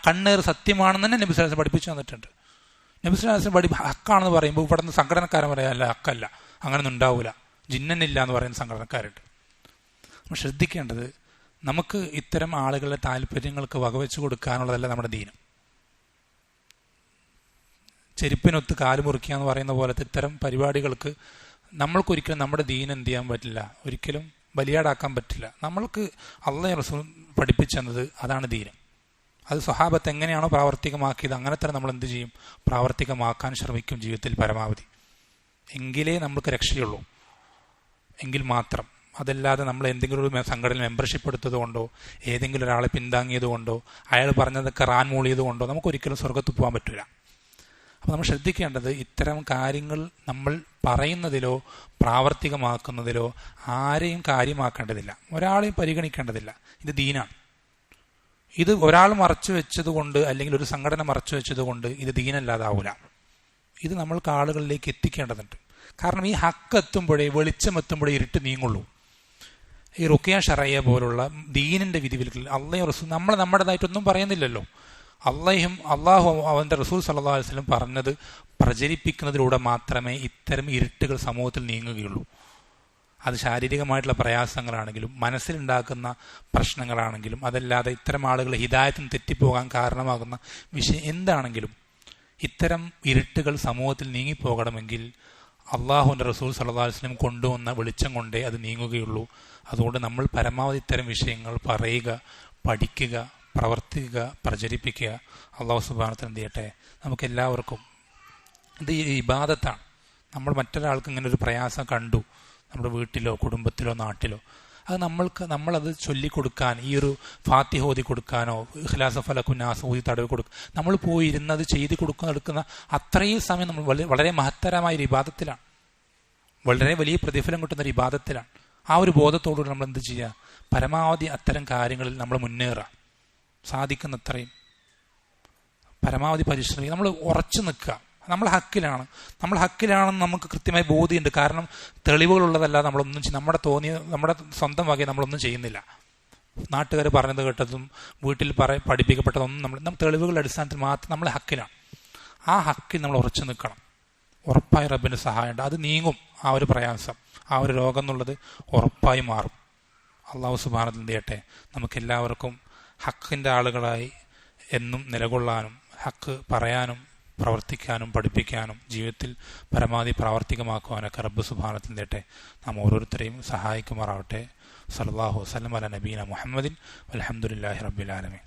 A: കണ്ണേറ് സത്യമാണെന്ന് തന്നെ നബി സല്ലല്ലാഹു അലൈഹി വസല്ലം പഠിപ്പിച്ചു തന്നിട്ടുണ്ട്. നബി സല്ലല്ലാഹു അലൈഹി വസല്ലം ഹക്കാണെന്ന് പറയുമ്പോൾ ഇവിടെ നിന്ന് സംഘടനക്കാരൻ പറയാം അല്ല ഹക്കല്ല, അങ്ങനൊന്നും ഉണ്ടാവില്ല, ജിന്നനില്ല എന്ന് പറയുന്ന സംഘടനക്കാരുണ്ട്. നമ്മൾ ശ്രദ്ധിക്കേണ്ടത്, നമുക്ക് ഇത്തരം ആളുകളുടെ താല്പര്യങ്ങൾക്ക് വകവെച്ചു കൊടുക്കാനുള്ളതല്ല നമ്മുടെ ദീനം. ചെരുപ്പിനൊത്ത് കാല് മുറിക്കുക എന്ന് പറയുന്ന പോലത്തെ ഇത്തരം പരിപാടികൾക്ക് നമ്മൾക്കൊരിക്കലും നമ്മുടെ ദീൻ എന്ത് ചെയ്യാൻ പറ്റില്ല, ഒരിക്കലും ബലിയാടാക്കാൻ പറ്റില്ല. നമ്മൾക്ക് അള്ളാഹു റസൂൽ പഠിപ്പിച്ചെന്നത് അതാണ് ദീനം. അത് സ്വഹാബത്ത് എങ്ങനെയാണോ പ്രാവർത്തികമാക്കിയത് അങ്ങനെ തന്നെ നമ്മൾ എന്ത് ചെയ്യും? പ്രാവർത്തികമാക്കാൻ ശ്രമിക്കും ജീവിതത്തിൽ പരമാവധി. എങ്കിലേ നമുക്ക് രക്ഷയുള്ളൂ. എങ്കിൽ മാത്രം. അതല്ലാതെ നമ്മൾ എന്തെങ്കിലും ഒരു സംഘടനയിൽ മെമ്പർഷിപ്പ് എടുത്തത് കൊണ്ടോ ഏതെങ്കിലും ഒരാളെ പിന്താങ്ങിയത് കൊണ്ടോ അയാൾ പറഞ്ഞതൊക്കെ റാൻ മൂളിയത് കൊണ്ടോ നമുക്കൊരിക്കലും സ്വർഗത്ത് പോകാൻ പറ്റില്ല. അപ്പം നമ്മൾ ശ്രദ്ധിക്കേണ്ടത്, ഇത്തരം കാര്യങ്ങൾ നമ്മൾ പറയുന്നതിലോ പ്രാവർത്തികമാക്കുന്നതിലോ ആരെയും കാര്യമാക്കേണ്ടതില്ല, ഒരാളെയും പരിഗണിക്കേണ്ടതില്ല. ഇത് ദീനാണ്. ഇത് ഒരാൾ മറച്ചു വെച്ചത് കൊണ്ട് അല്ലെങ്കിൽ ഒരു സംഘടന മറച്ചു വെച്ചത് കൊണ്ട് ഇത് ദീനല്ലാതാവൂല. ഇത് നമ്മൾക്ക് ആളുകളിലേക്ക് എത്തിക്കേണ്ടതുണ്ട്. കാരണം ഈ ഹക്ക് എത്തുമ്പോഴേ, വെളിച്ചം എത്തുമ്പോഴേ ഇരുട്ട് നീങ്ങുള്ളൂ. ഈ റുഖിയ ഷറയ പോലുള്ള ദീനിന്റെ വിധിവിലക്കിൽ അള്ളാഹു റസൂൽ നമ്മൾ നമ്മുടേതായിട്ടൊന്നും പറയുന്നില്ലല്ലോ. അള്ളാഹു അവന്റെ റസൂൽ സല്ലല്ലാഹു അലൈഹി വസല്ലം പറഞ്ഞത് പ്രചരിപ്പിക്കുന്നതിലൂടെ മാത്രമേ ഇത്തരം ഇരുട്ടുകൾ സമൂഹത്തിൽ നീങ്ങുകയുള്ളൂ. അത് ശാരീരികമായിട്ടുള്ള പ്രയാസങ്ങളാണെങ്കിലും മനസ്സിലുണ്ടാക്കുന്ന പ്രശ്നങ്ങളാണെങ്കിലും അതല്ലാതെ ഇത്തരം ആളുകൾ ഹിദായത്തിന് തെറ്റിപ്പോകാൻ കാരണമാകുന്ന വിഷയം എന്താണെങ്കിലും ഇത്തരം ഇരുട്ടുകൾ സമൂഹത്തിൽ നീങ്ങിപ്പോകണമെങ്കിൽ അള്ളാഹുവിന്റെ റസൂൽ സല്ലല്ലാഹു അലൈഹി വസല്ലം കൊണ്ടുവന്ന വെളിച്ചം കൊണ്ടേ അത് നീങ്ങുകയുള്ളൂ. അതുകൊണ്ട് നമ്മൾ പരമാവധി ഇത്തരം വിഷയങ്ങൾ പറയുക, പഠിക്കുക, പ്രവർത്തിക്കുക, പ്രചരിപ്പിക്കുക. അള്ളാഹു സുബ്ഹാനഹു വ തആല എന്ത് ചെയ്യട്ടെ നമുക്കെല്ലാവർക്കും. ഇത് ഇബാദത്താണ്. നമ്മൾ മറ്റൊരാൾക്ക് ഇങ്ങനെ ഒരു പ്രയാസം കണ്ടു നമ്മുടെ വീട്ടിലോ കുടുംബത്തിലോ നാട്ടിലോ, അത് നമ്മളത് ചൊല്ലിക്കൊടുക്കാൻ, ഈ ഒരു ഫാത്തിഹ ഓതി കൊടുക്കാനോ ഇഖ്ലാസ് ഫലഖു നാസ് ഓതി തടവി കൊടുക്കുക, നമ്മൾ പോയി ഇരുന്നത് ചെയ്ത് എടുക്കുന്ന അത്രയും സമയം നമ്മൾ വളരെ മഹത്തരമായ ഒരു ഇബാദത്തിലാണ്, വളരെ വലിയ പ്രതിഫലം കിട്ടുന്ന ഒരു ഇബാദത്തിലാണ്. ആ ഒരു ബോധത്തോടുകൂടി നമ്മൾ എന്ത് ചെയ്യുക? പരമാവധി അത്തരം കാര്യങ്ങളിൽ നമ്മൾ മുന്നേറുക, സാധിക്കുന്നത്രയും പരമാവധി പരിശ്രമിക്കുക. നമ്മൾ ഉറച്ചു നിൽക്കുക. നമ്മൾ ഹക്കിലാണെന്ന് നമുക്ക് കൃത്യമായി ബോധ്യമുണ്ട്. കാരണം തെളിവുകളുള്ളതല്ലാതെ നമ്മളൊന്നും നമ്മുടെ സ്വന്തം വകയെ നമ്മളൊന്നും ചെയ്യുന്നില്ല. നാട്ടുകാർ പറഞ്ഞത് കേട്ടതും വീട്ടിൽ പഠിപ്പിക്കപ്പെട്ടതൊന്നും നമ്മൾ തെളിവുകളുടെ അടിസ്ഥാനത്തിൽ മാത്രം നമ്മൾ ഹക്കിലാണ്. ആ ഹക്കിൽ നമ്മൾ ഉറച്ചു നിൽക്കണം. ഉറപ്പായി റബ്ബിന്റെ സഹായമുണ്ട്. അത് നീങ്ങും. ആ ഒരു പ്രയാസം, ആ ഒരു രോഗം എന്നുള്ളത് ഉറപ്പായി മാറും. അള്ളാഹു സുബ്ഹാനഹു വ തആല ചെയ്യട്ടെ നമുക്കെല്ലാവർക്കും ഹക്കിന്റെ ആളുകളായി എന്നും നിലകൊള്ളാനും ഹക്ക് പറയാനും പ്രവർത്തിക്കാനും പഠിപ്പിക്കാനും ജീവിതത്തിൽ പരമാവധി പ്രാവർത്തികമാക്കുവാനൊക്കെ റബ്ബ് സുബ്ഹാനഹു വ തആല ചെയ്യട്ടെ നാം ഓരോരുത്തരെയും സഹായിക്കുമാറാവട്ടെ. സല്ലല്ലാഹു അലൈഹി വസല്ലം അലാ നബീന മുഹമ്മദിൻ വൽഹംദുലില്ലാഹി റബ്ബിൽ ആലമീൻ.